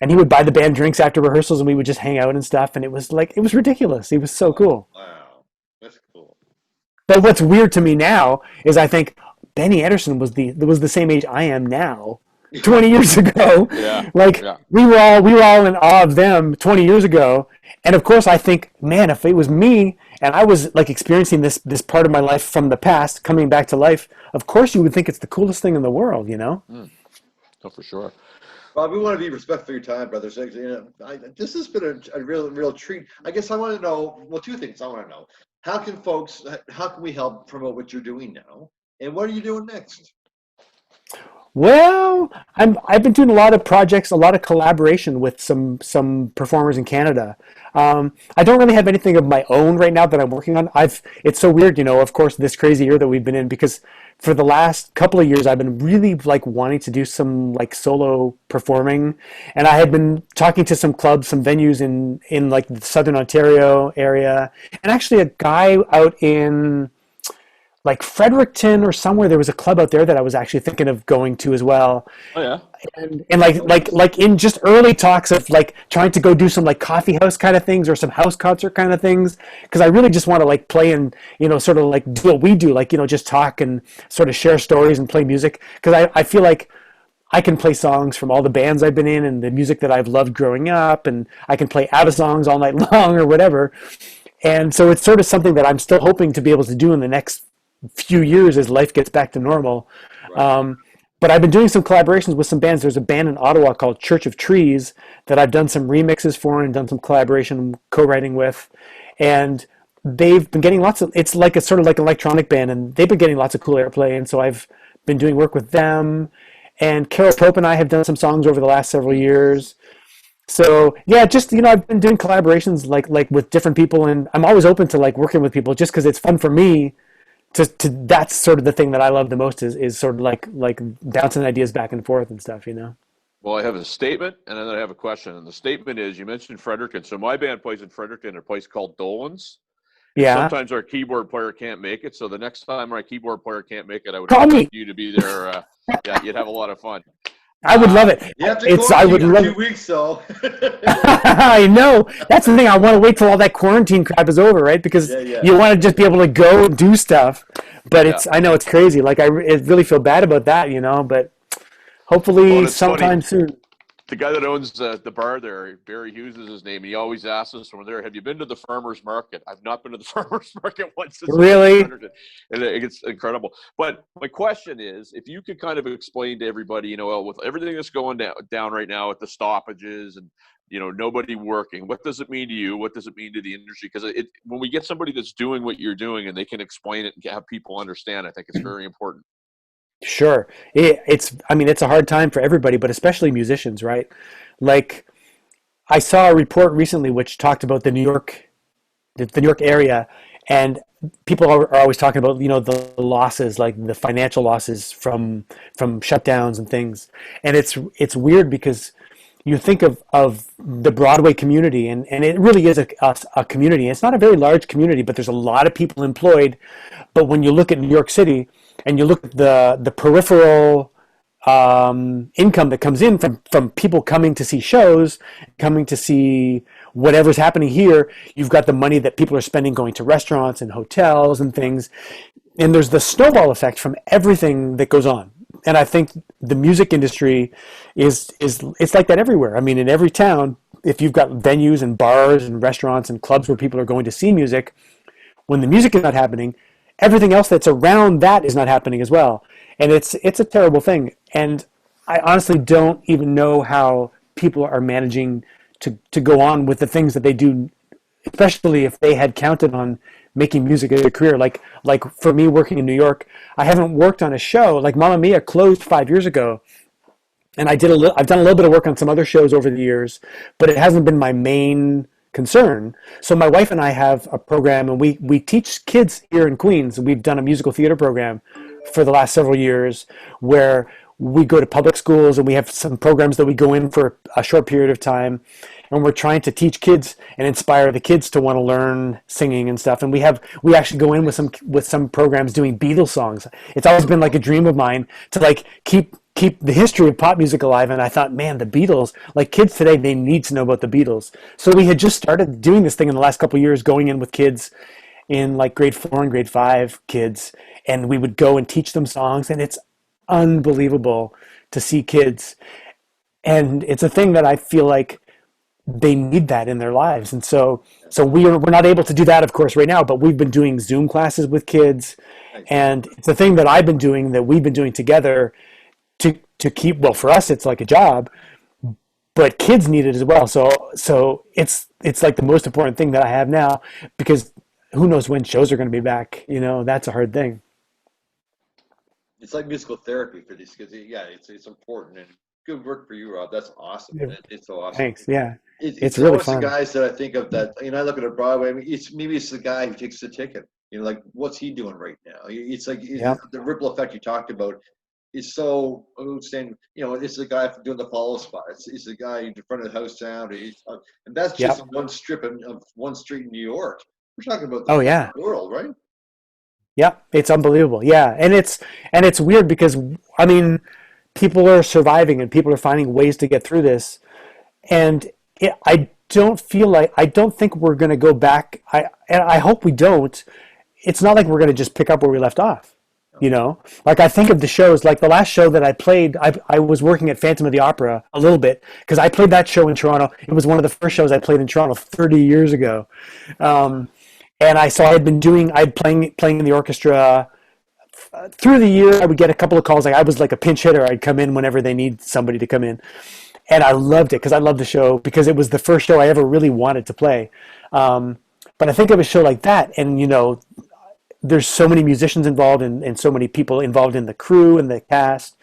and he would buy the band drinks after rehearsals, and we would just hang out and stuff. And it was ridiculous. It was so cool. Wow, that's cool. But what's weird to me now is I think Benny Anderson was the same age I am now, 20 years ago. Yeah. We were all in awe of them 20 years ago. And of course I think, man, if it was me and I was like experiencing this part of my life from the past coming back to life, of course you would think it's the coolest thing in the world, Oh, for sure. Bob, we want to be respectful of your time, brother. So, this has been a real treat. I guess I want to know, two things I want to know. How can we help promote what you're doing now? And what are you doing next? Well, I've been doing a lot of projects, a lot of collaboration with some performers in Canada. I don't really have anything of my own right now that I'm working on. It's so weird, of course, this crazy year that we've been in, because for the last couple of years I've been really like wanting to do some like solo performing, and I had been talking to some clubs, some venues in like the Southern Ontario area, and actually a guy out in like Fredericton or somewhere. There was a club out there that I was actually thinking of going to as well. Oh yeah. And like in just early talks of like trying to go do some like coffee house kind of things or some house concert kind of things, because I really just want to like play and sort of like do what we do, like just talk and sort of share stories and play music, because I feel like I can play songs from all the bands I've been in and the music that I've loved growing up, and I can play out of songs all night long or whatever. And so it's sort of something that I'm still hoping to be able to do in the next few years as life gets back to normal. Right. But I've been doing some collaborations with some bands. There's a band in Ottawa called Church of Trees that I've done some remixes for and done some collaboration co-writing with, and they've been getting it's like a sort of like electronic band, and they've been getting lots of cool airplay, and so I've been doing work with them. And Carol Pope and I have done some songs over the last several years. So yeah, just I've been doing collaborations like with different people, and I'm always open to like working with people just because it's fun for me. To that's sort of the thing that I love the most is sort of like bouncing ideas back and forth and stuff, Well, I have a statement and then I have a question. And the statement is, you mentioned Fredericton. So my band plays in Fredericton, a place called Dolan's. Yeah. Sometimes our keyboard player can't make it. So the next time our keyboard player can't make it, I would call me. you to be there. Yeah, you'd have a lot of fun. I would love it. You have to It's I would quarantine for love 2 it. weeks, so. I know. That's the thing. I want to wait till all that quarantine crap is over, right? Because Yeah. you want to just be able to go and do stuff. But Yeah. I know it's crazy. Like I really feel bad about that, but hopefully Well, it's funny. sometime soon. The guy that owns the bar there, Barry Hughes is his name. He always asks us when we're there, have you been to the farmer's market? I've not been to the farmer's market once. Really? And it's incredible. But my question is, if you could kind of explain to everybody, with everything that's going down right now with the stoppages and, nobody working, what does it mean to you? What does it mean to the industry? Because when we get somebody that's doing what you're doing and they can explain it and have people understand, I think it's very important. Sure. It's a hard time for everybody, but especially musicians, right? Like I saw a report recently which talked about the New York area, and people are always talking about, the losses, like the financial losses from shutdowns and things. And it's weird because you think of the Broadway community, and it really is a community. It's not a very large community, but there's a lot of people employed. But when you look at New York City and you look at the peripheral income that comes in from people coming to see shows, coming to see whatever's happening here, you've got the money that people are spending going to restaurants and hotels and things. And there's the snowball effect from everything that goes on. And I think the music industry is it's like that everywhere. I mean, in every town, if you've got venues and bars and restaurants and clubs where people are going to see music, when the music is not happening, everything else that's around that is not happening as well. And it's a terrible thing. And I honestly don't even know how people are managing to go on with the things that they do, especially if they had counted on making music as a career. Like for me working in New York, I haven't worked on a show. Like Mamma Mia closed 5 years ago. And I've done a little bit of work on some other shows over the years, but it hasn't been my main concern. So my wife and I have a program, and we teach kids here in Queens. We've done a musical theater program for the last several years where we go to public schools and we have some programs that we go in for a short period of time, and we're trying to teach kids and inspire the kids to want to learn singing and stuff. And we actually go in with some programs doing Beatles songs. It's always been like a dream of mine to like keep the history of pop music alive. And I thought, man, the Beatles, like kids today, they need to know about the Beatles. So we had just started doing this thing in the last couple of years, going in with kids in like grade 4 and grade 5 kids. And we would go and teach them songs, and it's unbelievable to see kids. And it's a thing that I feel like they need that in their lives. And so we're not able to do that, of course, right now, but we've been doing Zoom classes with kids. And it's a thing that we've been doing together to keep, well, for us, it's like a job, but kids need it as well. So it's like the most important thing that I have now, because who knows when shows are going to be back. That's a hard thing. It's like musical therapy for these kids. Yeah, it's important, and good work for you, Rob. That's awesome. Yeah. It's so awesome. Thanks. Yeah. It's really always fun. the guys that I think of that, I look at a Broadway, maybe it's the guy who takes the ticket, like what's he doing right now? It's like the ripple effect you talked about is so outstanding. It's the guy doing the follow spot. It's the guy in front of the house sound. And that's just one strip of one street in New York. We're talking about the world, right? Yeah, it's unbelievable. Yeah, and it's weird because people are surviving and people are finding ways to get through this, and I don't think we're going to go back. I hope we don't. It's not like we're going to just pick up where we left off. Like I think of the shows, like the last show that I played, I was working at Phantom of the Opera a little bit because I played that show in Toronto. It was one of the first shows I played in Toronto 30 years ago. And I'd playing in the orchestra through the year. I would get a couple of calls. Like I was like a pinch hitter. I'd come in whenever they need somebody to come in. And I loved it because I loved the show because it was the first show I ever really wanted to play. But I think of a show like that, and there's so many musicians involved and so many people involved in the crew and the cast.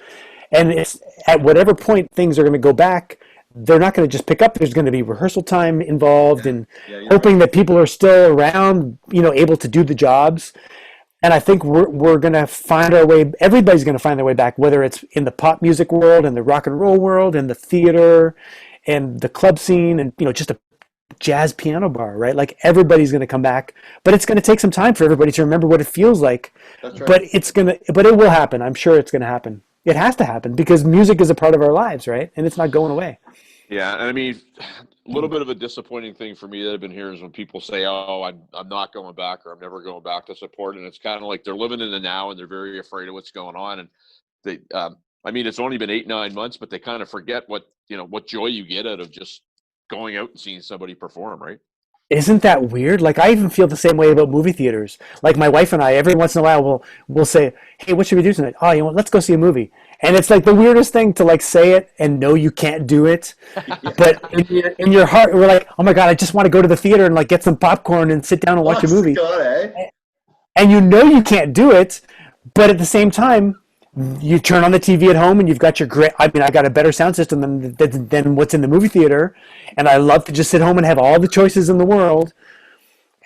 And it's at whatever point things are going to go back, they're not going to just pick up. There's going to be rehearsal time involved and hoping that people are still around, able to do the jobs. And I think we're going to find our way. Everybody's going to find their way back, whether it's in the pop music world and the rock and roll world and the theater and the club scene and, just a jazz piano bar, right? Like everybody's going to come back, but it's going to take some time for everybody to remember what it feels like. That's right. But it will happen. I'm sure it's going to happen. It has to happen because music is a part of our lives, right? And it's not going away. Yeah, and I mean, a little bit of a disappointing thing for me that I've been hearing is when people say, "Oh, I'm not going back," or "I'm never going back to support," and it's kind of like they're living in the now and they're very afraid of what's going on. And they, I mean, it's only been 8-9 months, but they kind of forget what joy you get out of just going out and seeing somebody perform, right? Isn't that weird? Like I even feel the same way about movie theaters. Like my wife and I, every once in a while, we'll say, "Hey, what should we do tonight?" "Oh, you know what? Let's go see a movie." And it's like the weirdest thing to like say it and know you can't do it, but in your heart, we're like, "Oh my god, I just want to go to the theater and like get some popcorn and sit down and watch a movie." God, eh? And you know you can't do it, but at the same time, you turn on the TV at home and you've got your great. I mean, I got a better sound system than what's in the movie theater, and I love to just sit home and have all the choices in the world.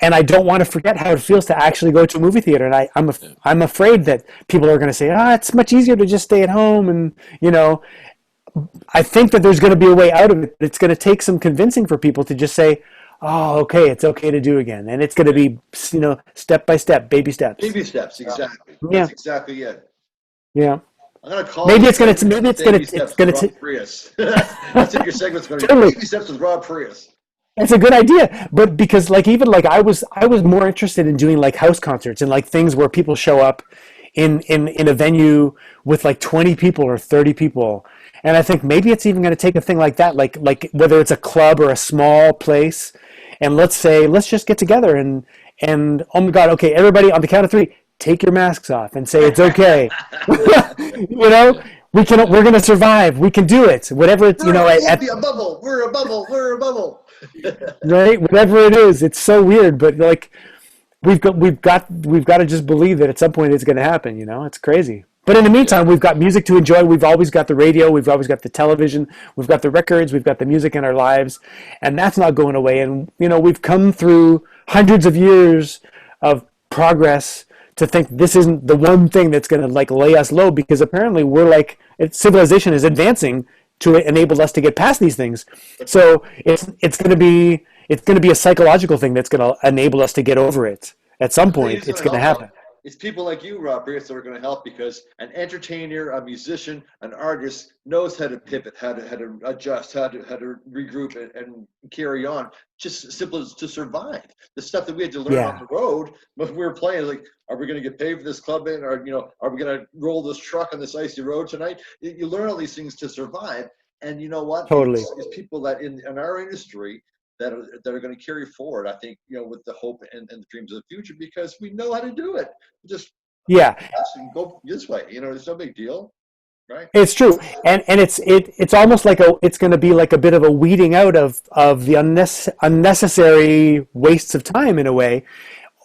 And I don't want to forget how it feels to actually go to a movie theater. And I'm afraid that people are going to say, it's much easier to just stay at home. And, I think that there's going to be a way out of it. It's going to take some convincing for people to just say, "Oh, okay, it's okay to do again." And it's going to be, step by step, baby steps. Baby steps, exactly. Yeah. That's exactly it. Yeah. I'm gonna call. Maybe it's gonna take. Prius. That's what your segment's gonna be. Totally. Baby steps with Rob Prius. It's a good idea, but because I was more interested in doing like house concerts and like things where people show up in a venue with like 20 people or 30 people, and I think maybe it's even going to take a thing like that, like whether it's a club or a small place, and let's just get together and oh my god, okay, everybody on the count of 3, take your masks off and say it's okay. We're going to survive. We can do it. Whatever it's, a bubble. We're a bubble. We're a bubble. Right? Whatever it is, it's so weird, but like we've got to just believe that at some point it's going to happen. It's crazy. But in the meantime, we've got music to enjoy. We've always got the radio. We've always got the television. We've got the records. We've got the music in our lives, and that's not going away. And we've come through hundreds of years of progress to think this isn't the one thing that's going to like lay us low, because apparently civilization is advancing to enable us to get past these things. So it's going to be a psychological thing that's going to enable us to get over it. At some point, it's going to happen. It's people like you, Rob Pierce, that are going to help, because an entertainer, a musician, an artist knows how to pivot, how to adjust, how to regroup and carry on. Just simple as to survive. The stuff that we had to learn on the road when we were playing, like, are we going to get paid for this club in, or are we going to roll this truck on this icy road tonight? You learn all these things to survive, and you know what? Totally. It's people that in our industry that are going to carry forward, I think, with the hope and the dreams of the future, because we know how to do it. Just go this way. It's no big deal, right? It's true, and it's almost like it's going to be like a bit of a weeding out of the unnecessary wastes of time in a way.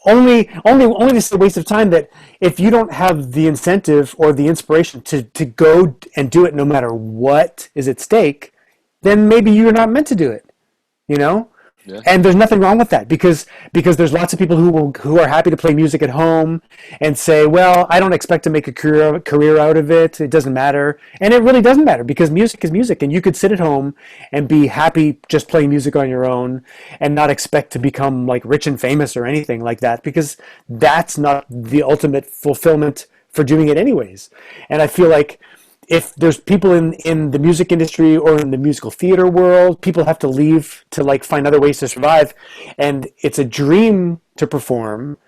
Only this is a waste of time that if you don't have the incentive or the inspiration to go and do it no matter what is at stake, then maybe you're not meant to do it. Yeah. And there's nothing wrong with that, because there's lots of people who are happy to play music at home and say, well, I don't expect to make a career out of it. It doesn't matter. And it really doesn't matter, because music is music, and you could sit at home and be happy just playing music on your own and not expect to become like rich and famous or anything like that, because that's not the ultimate fulfillment for doing it anyways. And I feel like if there's people in the music industry or in the musical theater world, people have to leave to like find other ways to survive. And it's a dream to perform.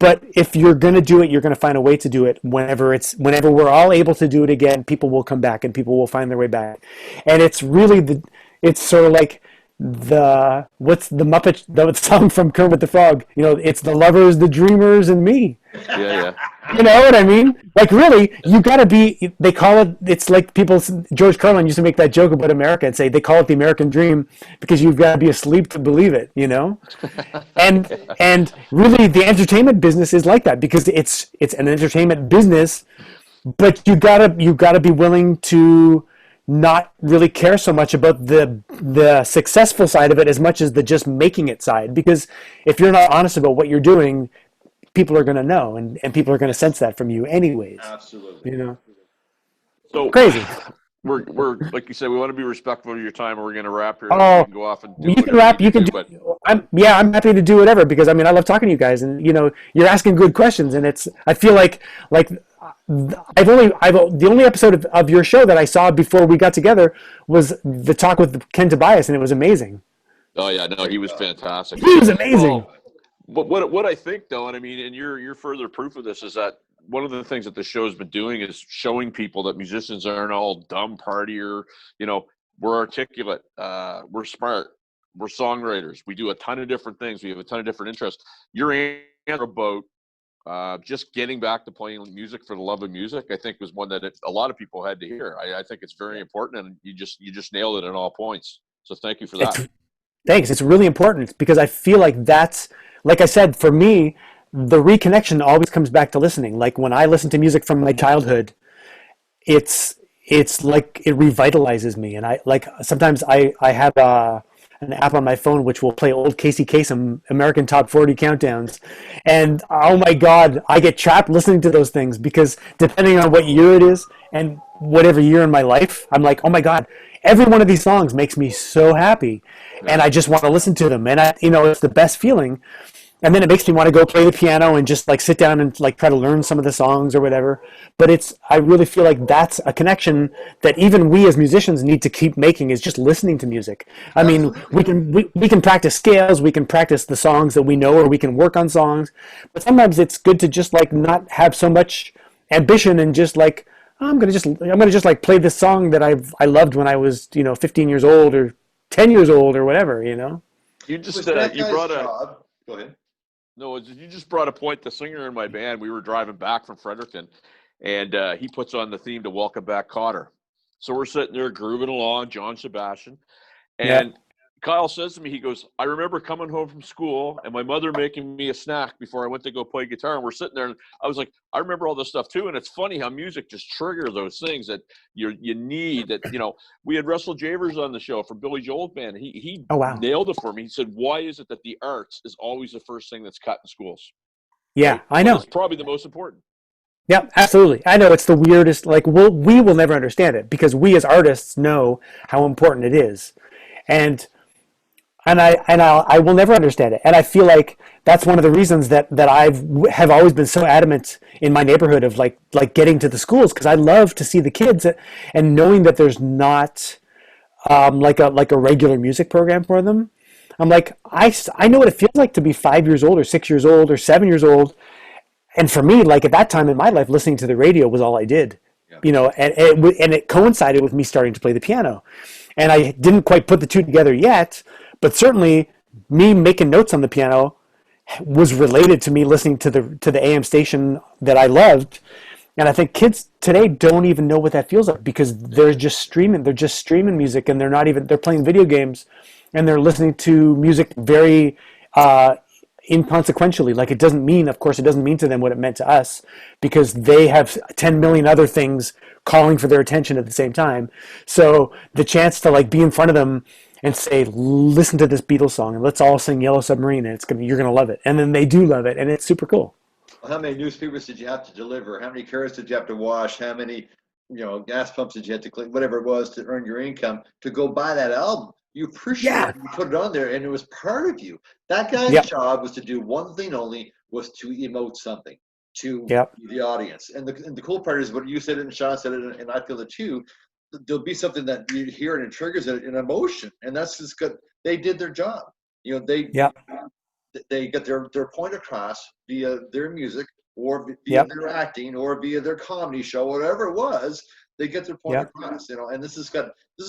But if you're going to do it, you're going to find a way to do it. Whenever we're all able to do it again, people will come back and people will find their way back. And it's really it's sort of like what's the Muppet song from Kermit the Frog? It's the lovers, the dreamers, and me. Yeah. You know what I mean? Like, really, you got to be. They call it. It's like George Carlin used to make that joke about America and say they call it the American dream because you've got to be asleep to believe it. And really, the entertainment business is like that, because it's an entertainment business, but you gotta be willing to not really care so much about the successful side of it as much as the just making it side, because if you're not honest about what you're doing, people are going to know, and people are going to sense that from you anyways. Absolutely. So crazy. We're like you said, we want to be respectful of your time, and we're going to wrap here. Oh, you can go off and do you can wrap. You can do. But I'm happy to do whatever, because I love talking to you guys, and you're asking good questions, and I feel like the only episode of your show that I saw before we got together was the talk with Ken Tobias, and it was amazing. Oh yeah, no, he was fantastic. He was amazing. Well, what I think though, and I mean, and you're further proof of this, is that one of the things that the show's been doing is showing people that musicians aren't all dumb partier. You know, we're articulate, we're smart, we're songwriters. We do a ton of different things. We have a ton of different interests. Your answer about just getting back to playing music for the love of music, I think, was one that a lot of people had to hear. I think it's very important, and you just nailed it at all points. So thank you for that. Thanks. It's really important because I feel like that's, like I said, for me, the reconnection always comes back to listening. Like when I listen to music from my childhood, it's like it revitalizes me. And I like sometimes I have an app on my phone which will play old Casey Kasem American Top 40 countdowns, and oh my God, I get trapped listening to those things because depending on what year it is and whatever year in my life, I'm like, oh my God, every one of these songs makes me so happy, and I just want to listen to them, and it's the best feeling. And then it makes me want to go play the piano and just like sit down and like try to learn some of the songs or whatever. But I really feel like that's a connection that even we as musicians need to keep making, is just listening to music. I mean, we can practice scales, we can practice the songs that we know, or we can work on songs. But sometimes it's good to just like not have so much ambition and just like, I'm gonna just like play this song that I loved when I was 15 years old or 10 years old or whatever. You just you brought a. Go ahead. No, you just brought a point. The singer in my band, we were driving back from Fredericton, and he puts on the theme to Welcome Back, Kotter. So we're sitting there grooving along, John Sebastian, and Kyle says to me, he goes, I remember coming home from school and my mother making me a snack before I went to go play guitar, and we're sitting there, and I was like, I remember all this stuff too. And it's funny how music just triggers those things that you need. That we had Russell Javers on the show from Billy Joel's band. He nailed it for me. He said, why is it that the arts is always the first thing that's cut in schools? Yeah, right? I know. It's probably the most important. Yeah, absolutely. I know it's the weirdest. Like we will never understand it because we as artists know how important it is, and I will never understand it. And I feel like that's one of the reasons that have always been so adamant in my neighborhood of like getting to the schools, because I love to see the kids and knowing that there's not like a regular music program for them. I'm like, I know what it feels like to be 5 years old or 6 years old or 7 years old. And for me, like at that time in my life, listening to the radio was all I did, and it coincided with me starting to play the piano. And I didn't quite put the two together yet, but certainly me making notes on the piano was related to me listening to the AM station that I loved. And I think kids today don't even know what that feels like because they're just streaming music, and they're playing video games, and they're listening to music very inconsequentially. Like it doesn't mean to them what it meant to us, because they have 10 million other things calling for their attention at the same time. So the chance to like be in front of them and say, listen to this Beatles song and let's all sing Yellow Submarine, and you're gonna love it. And then they do love it, and it's super cool. How many newspapers did you have to deliver? How many cars did you have to wash? How many gas pumps did you have to clean? Whatever it was to earn your income to go buy that album. You appreciate it, you put it on there, and it was part of you. That guy's job was to do one thing only, was to emote something to the audience. And the cool part is what you said, and Sean said it, and I feel it too. There'll be something that you hear and it triggers an emotion, and that's just good. They did their job. They get their point across via their music, or via their acting, or via their comedy show, whatever it was. They get their point across, and this is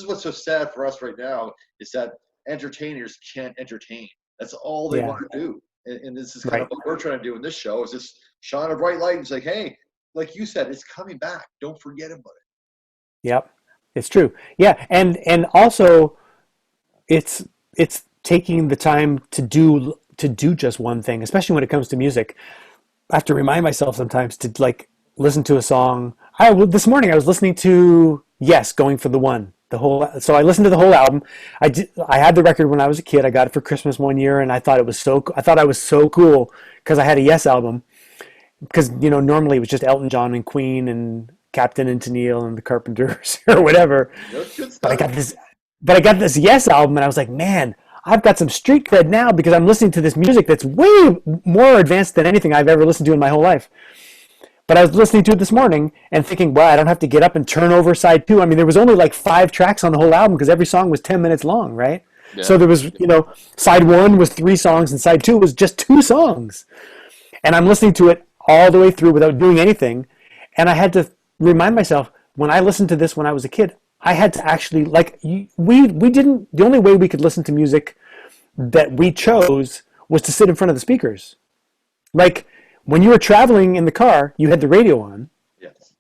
what's so sad for us right now, is that entertainers can't entertain. That's all they want to do. And this is kind of what we're trying to do in this show, is just shine a bright light and say, hey, like you said, it's coming back. Don't forget about it. Yep. It's true. Yeah. And also it's taking the time to do just one thing, especially when it comes to music. I have to remind myself sometimes to like listen to a song. This morning I was listening to Yes, Going for the One. So I listened to the whole album. I had the record when I was a kid. I got it for Christmas one year, and I thought I was so cool because I had a Yes album. Because normally it was just Elton John and Queen and Captain and Tennille and the Carpenters or whatever. But I got this Yes album, and I was like, man, I've got some street cred now because I'm listening to this music that's way more advanced than anything I've ever listened to in my whole life. But I was listening to it this morning and thinking, wow, I don't have to get up and turn over side 2. I mean, there was only like 5 tracks on the whole album because every song was 10 minutes long, right? Yeah. So there was, side 1 was 3 songs and side 2 was just 2 songs. And I'm listening to it all the way through without doing anything. And I had to remind myself, when I listened to this when I was a kid, I had to actually, we didn't, the only way we could listen to music that we chose was to sit in front of the speakers. Like, when you were traveling in the car, you had the radio on. Yes.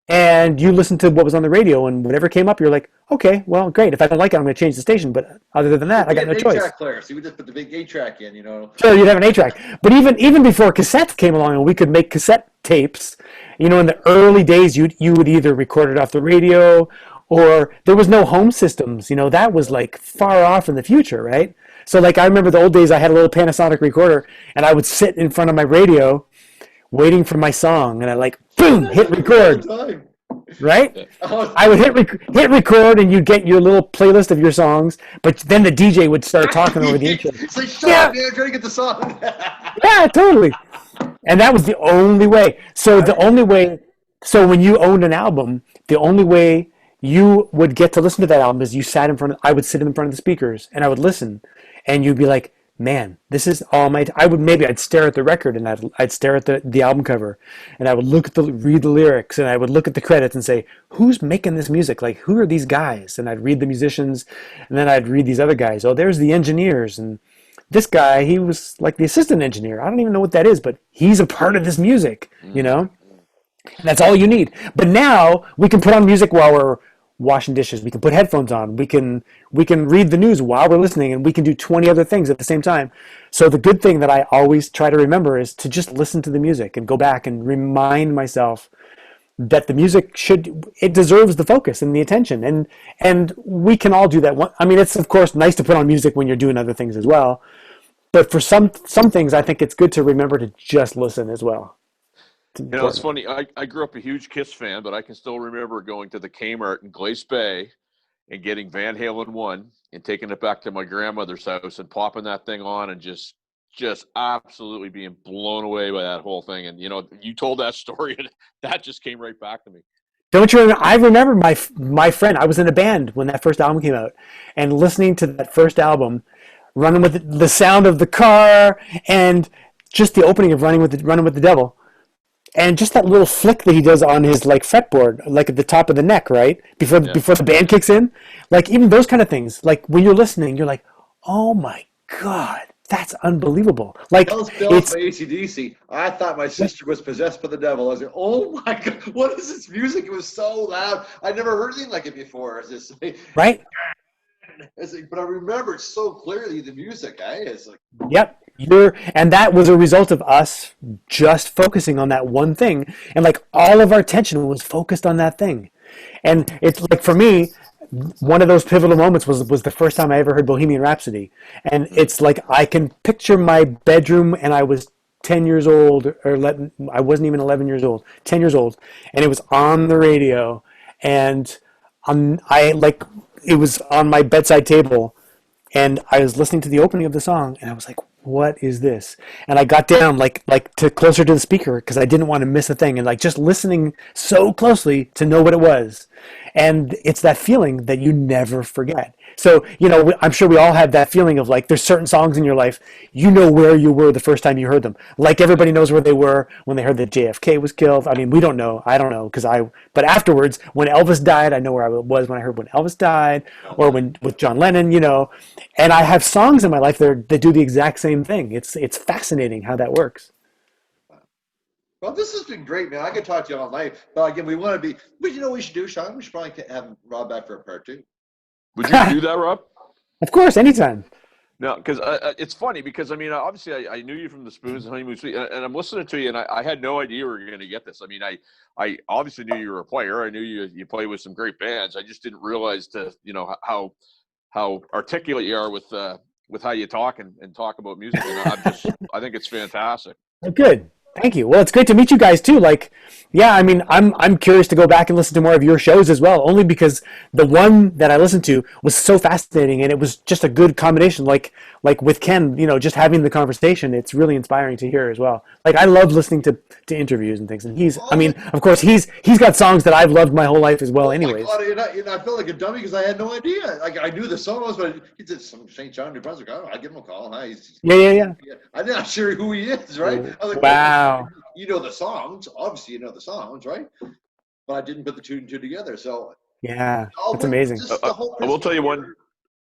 And you listened to what was on the radio, and whatever came up, you're like, okay, well, great. If I don't like it, I'm going to change the station. But other than that, I got no choice. 8-track player. So we just put the big 8-track in, Sure, you'd have an 8-track. But even before cassettes came along and we could make cassette tapes, in the early days, you would either record it off the radio, or there was no home systems. That was like far off in the future, right? So like I remember the old days, I had a little Panasonic recorder, and I would sit in front of my radio waiting for my song, and I boom, hit record. Right? I would hit record, and you'd get your little playlist of your songs, but then the DJ would start talking over the intro. It's like, shut up, man, I'm trying to get the song. Yeah, totally. And that was the only way. So when you owned an album, the only way you would get to listen to that album is I would sit in front of the speakers, and I would listen, and you'd be like, man, this is all I'd stare at the record, and I'd stare at the album cover, and I would read the lyrics, and I would look at the credits and say, who's making this music? Like, who are these guys? And I'd read the musicians, and then I'd read these other guys. Oh, there's the engineers, and this guy, he was like the assistant engineer. I don't even know what that is, but he's a part of this music, And that's all you need. But now we can put on music while we're washing dishes. We can put headphones on. We can read the news while we're listening, and we can do 20 other things at the same time. So the good thing that I always try to remember is to just listen to the music and go back and remind myself that the music deserves the focus and the attention. And we can all do that. I mean, it's of course nice to put on music when you're doing other things as well. But for some things, I think it's good to remember to just listen as well. It's funny. I grew up a huge Kiss fan, but I can still remember going to the Kmart in Glace Bay and getting Van Halen 1 and taking it back to my grandmother's house and popping that thing on and just absolutely being blown away by that whole thing. And, you told that story and that just came right back to me. Don't you remember? I remember my friend. I was in a band when that first album came out, and listening to that first album, running with the sound of the car and just the opening of Running with the Devil. And just that little flick that he does on his fretboard, at the top of the neck, right? Before the band kicks in. Even those kind of things. When you're listening, you're like, oh my God, that's unbelievable. Bells by AC/DC. I thought my sister was possessed by the devil. I was like, oh my God, what is this music? It was so loud. I'd never heard anything like it before. Right? But I remember it so clearly, the music, It's like, yep. And that was a result of us just focusing on that one thing, and all of our attention was focused on that thing. And it's for me, one of those pivotal moments was the first time I ever heard Bohemian Rhapsody. And it's I can picture my bedroom, and I was 10 years old, or I wasn't even 11 years old, 10 years old, and it was on the radio, and it was on my bedside table, and I was listening to the opening of the song, and I was like, what is this? And I got down to closer to the speaker because I didn't want to miss a thing, and just listening so closely to know what it was. And it's that feeling that you never forget. So, I'm sure we all have that feeling of there's certain songs in your life, where you were the first time you heard them. Everybody knows where they were when they heard that JFK was killed. I mean, we don't know. I don't know but afterwards, when Elvis died, I know where I was when I heard when Elvis died, or with John Lennon, And I have songs in my life that do the exact same thing. It's fascinating how that works. Well, this has been great, man. I could talk to you all night. But again, we want to be. But you know what we should do, Sean? We should probably have Rob back for a part 2. Would you do that, Rob? Of course, anytime. No, because it's funny because, obviously I knew you from the Spoons and Honeymoon Suite, and I'm listening to you, and I had no idea we were going to get this. I obviously knew you were a player. I knew you played with some great bands. I just didn't realize how articulate you are with how you talk and talk about music. And I think it's fantastic. Oh, good. Thank you. Well, it's great to meet you guys too. Like, yeah, I mean, I'm curious to go back and listen to more of your shows as well, only because the one that I listened to was so fascinating, and it was just a good combination. Like with Ken, just having the conversation, it's really inspiring to hear as well. Like, I love listening to interviews and things, and I mean, of course, he's got songs that I've loved my whole life as well. Oh my Anyways, God, I felt like a dummy because I had no idea. Like I knew the songs, but he did some St. John, New Brunswick. I give him a call. Hi, yeah. I'm not sure who he is, right? I was like, Wow. you know the songs, obviously you know the songs, right? But I didn't put the two and two together. So Yeah, that's amazing. I will tell you one.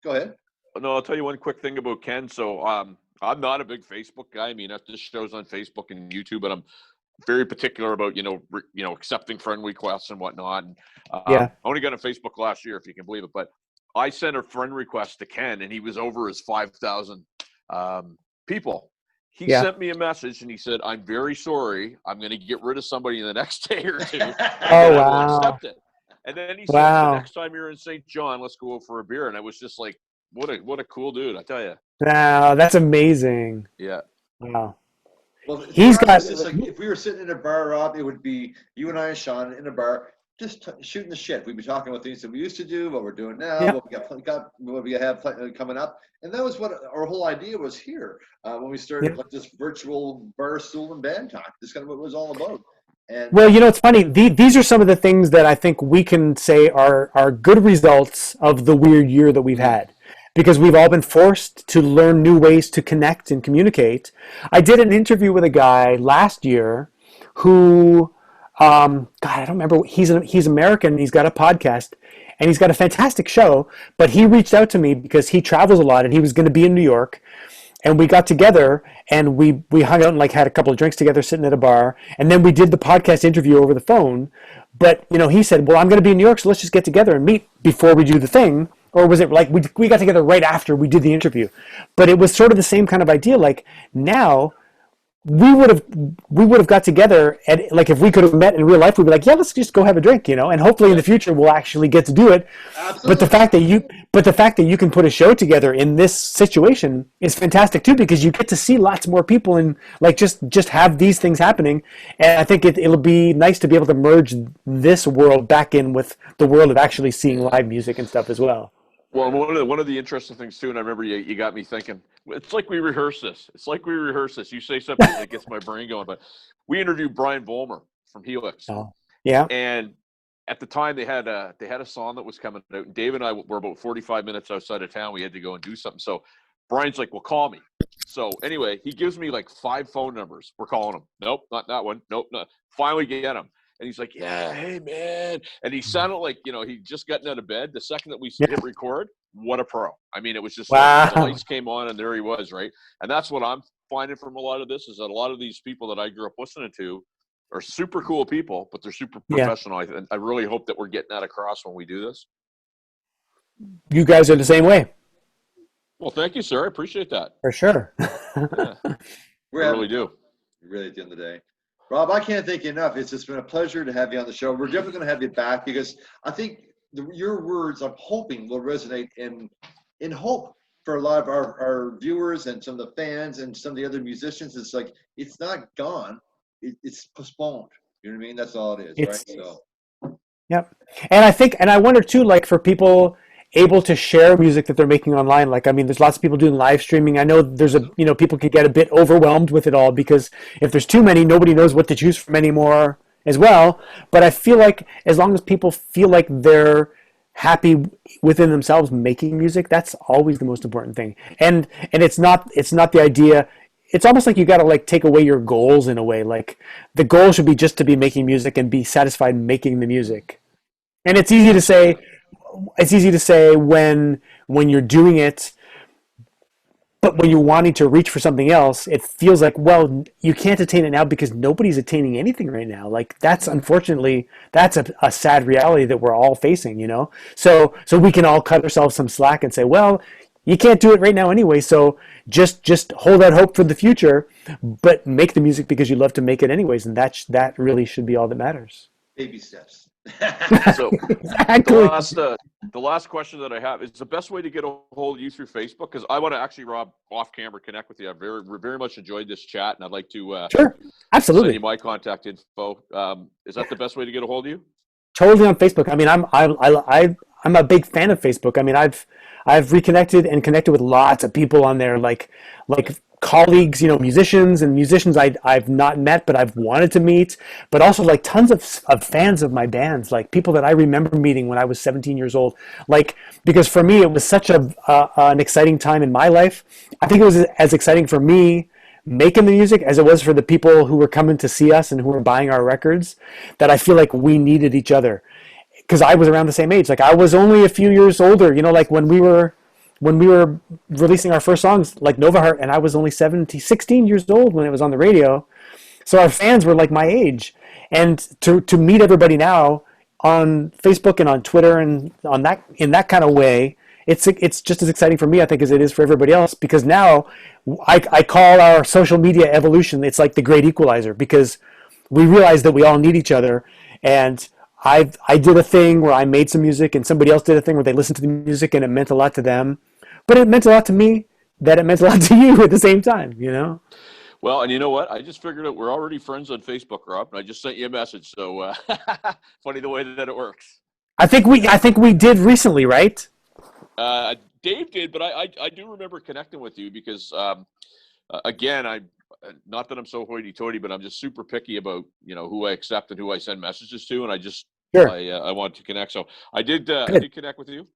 Go ahead. No, I'll tell you one quick thing about Ken. So I'm not a big Facebook guy. I mean, this show's on Facebook and YouTube, but I'm very particular about accepting friend requests and whatnot. And, Yeah. I only got on Facebook last year, if you can believe it. But I sent a friend request to Ken, and he was over his 5,000 people. He sent me a message, and he said, "I'm very sorry. I'm going to get rid of somebody in the next day or two. Oh, wow. Accept it." And then he said, Wow. "The next time you're in St. John, let's go for a beer." And I was just like, what a cool dude, I tell you. Wow, that's amazing. Yeah. Wow. Well, He's got. it's just like if we were sitting in a bar, Rob, it would be you and I and Sean in a bar, just shooting the shit. We'd be talking about things that we used to do, what we're doing now, Yeah. what we have coming up, and that was what our whole idea was here when we started like this virtual Barstool and Bandtalk. This kind of what it was all about. And Well, it's funny. These are some of the things that I think we can say are good results of the weird year that we've had, because we've all been forced to learn new ways to connect and communicate. I did an interview with a guy last year who, God, I don't remember. He's American. He's got a podcast, and he's got a fantastic show. But he reached out to me because he travels a lot, and he was going to be in New York. And we got together and we hung out and like had a couple of drinks together sitting at a bar. And then we did the podcast interview over the phone. But, he said, well, I'm going to be in New York, so let's just get together and meet before we do the thing. Or was it like we got together right after we did the interview? But it was sort of the same kind of idea. Like now we would have got together, and like if we could have met in real life, we'd be like, yeah, let's just go have a drink, and hopefully in the future we'll actually get to do it. Absolutely. But the fact that you can put a show together in this situation is fantastic too, because you get to see lots more people and like just have these things happening. And I think it'll be nice to be able to merge this world back in with the world of actually seeing live music and stuff as well. Well, one of the interesting things too, and I remember you got me thinking. It's like we rehearse this. You say something that gets my brain going. But we interviewed Brian Vollmer from Helix. Oh, yeah. And at the time they had a song that was coming out. And Dave and I were about 45 minutes outside of town. We had to go and do something. So Brian's like, "Well, call me." So anyway, he gives me like 5 phone numbers. We're calling him. Nope, not that one. Nope, not. Finally get him. And he's like, "Yeah, hey, man." And he sounded like, he just gotten out of bed. The second that we hit record, what a pro. I mean, it was just like the lights came on and there he was, right? And that's what I'm finding from a lot of this is that a lot of these people that I grew up listening to are super cool people, but they're super professional. And I really hope that we're getting that across when we do this. You guys are the same way. Well, thank you, sir. I appreciate that. For sure. Yeah. I really do. Really, at the end of the day. Rob, I can't thank you enough. It's just been a pleasure to have you on the show. We're definitely going to have you back because I think your words, I'm hoping, will resonate in hope for a lot of our viewers and some of the fans and some of the other musicians. It's like, it's not gone. It's postponed. You know what I mean? That's all it is, right? So. Yep. And I wonder too, like for people able to share music that they're making online. Like, I mean, there's lots of people doing live streaming. I know people can get a bit overwhelmed with it all because if there's too many, nobody knows what to choose from anymore as well. But I feel like as long as people feel like they're happy within themselves making music, that's always the most important thing. And it's not the idea. It's almost like you got to like take away your goals in a way. Like the goal should be just to be making music and be satisfied making the music. And it's easy to say when you're doing it, but when you're wanting to reach for something else, it feels like, well, you can't attain it now because nobody's attaining anything right now. Like that's unfortunately, that's a sad reality that we're all facing, So we can all cut ourselves some slack and say, well, you can't do it right now anyway. So just hold out hope for the future, but make the music because you love to make it anyways. And that really should be all that matters. Baby steps. So Exactly. the last question that I have is the best way to get a hold of you through Facebook, because I want to actually, Rob, off camera connect with you. I very much enjoyed this chat, and I'd like to Sure. send Absolutely. you my contact info. Is that the best way to get a hold of you? Totally on Facebook. I mean, I'm a big fan of Facebook. I mean, I've reconnected and connected with lots of people on there, like colleagues, musicians I've not met but I've wanted to meet, but also like tons of fans of my bands, like people that I remember meeting when I was 17 years old. Like, because for me it was such an exciting time in my life. I think it was as exciting for me making the music as it was for the people who were coming to see us and who were buying our records, that I feel like we needed each other, because I was around the same age. Like, I was only a few years older, like when we were releasing our first songs, like Nova Heart, and I was only 16 years old when it was on the radio. So our fans were like my age. And to meet everybody now on Facebook and on Twitter and in that kind of way, it's just as exciting for me, I think, as it is for everybody else, because now I call our social media evolution, it's like the great equalizer, because we realize that we all need each other. And I did a thing where I made some music, and somebody else did a thing where they listened to the music and it meant a lot to them, but it meant a lot to me that it meant a lot to you at the same time. Well, and you know what? I just figured out we're already friends on Facebook, Rob, and I just sent you a message. So funny the way that it works. I think we did recently, right? Dave did, but I do remember connecting with you because again, not that I'm so hoity-toity, but I'm just super picky about who I accept and who I send messages to, and I just Sure. I want to connect. So I did connect with you,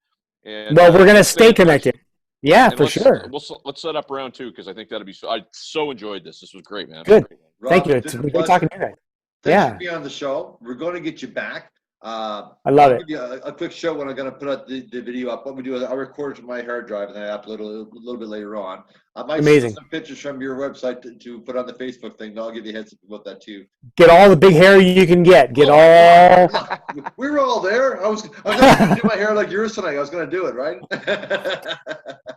and Well, we're gonna stay in touch. connected. Yeah, And for sure. let's set up round two, because I think that'd be I so enjoyed this. This was great, man. Good. Rob, Thank you. it's It's been a great talking pleasure. to you guys. Thanks Yeah. for being on the show. We're going to get you back. I love I'll it. give you a quick show when I'm going to put out the video up. What we do is I record it to my hard drive and then I upload it a little bit later on. I might Amazing. show some pictures from your website to put on the Facebook thing. I'll give you a heads up about that too. Get all the big hair you can get. Get all. Look, we were all there. I was going to do my hair like yours tonight. I was going to do it, right?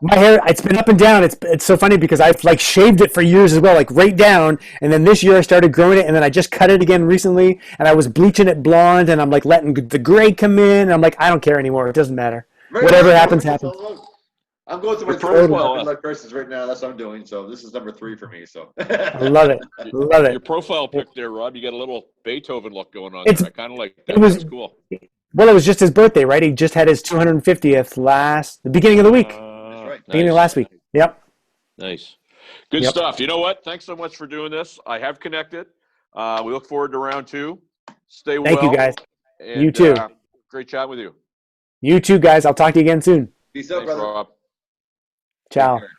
My hair, it's been up and down. It's so funny because I've like shaved it for years as well, like right down. And then this year I started growing it, and then I just cut it again recently. And I was bleaching it blonde, and I'm like letting the gray come in. And I'm like, I don't care anymore. It doesn't matter. Whatever happens, happens. I'm going through my Your third profile- midlife crisis right now. That's what I'm doing. So this is number 3 for me. So I love it. Love Your it. profile pic there, Rob, you got a little Beethoven look going on It's- there. I kind of like that. it was- That's cool. Well, it was just his birthday, right? He just had his 250th the beginning of the week, right. beginning of last week. Yep. Nice. Good Yep. stuff. You know what? Thanks so much for doing this. I have connected. We look forward to round 2. Stay well. Thank you, guys. And, You too. Great chat with you. You too, guys. I'll talk to you again soon. Peace out, Thanks, brother. Rob. Ciao. Take care.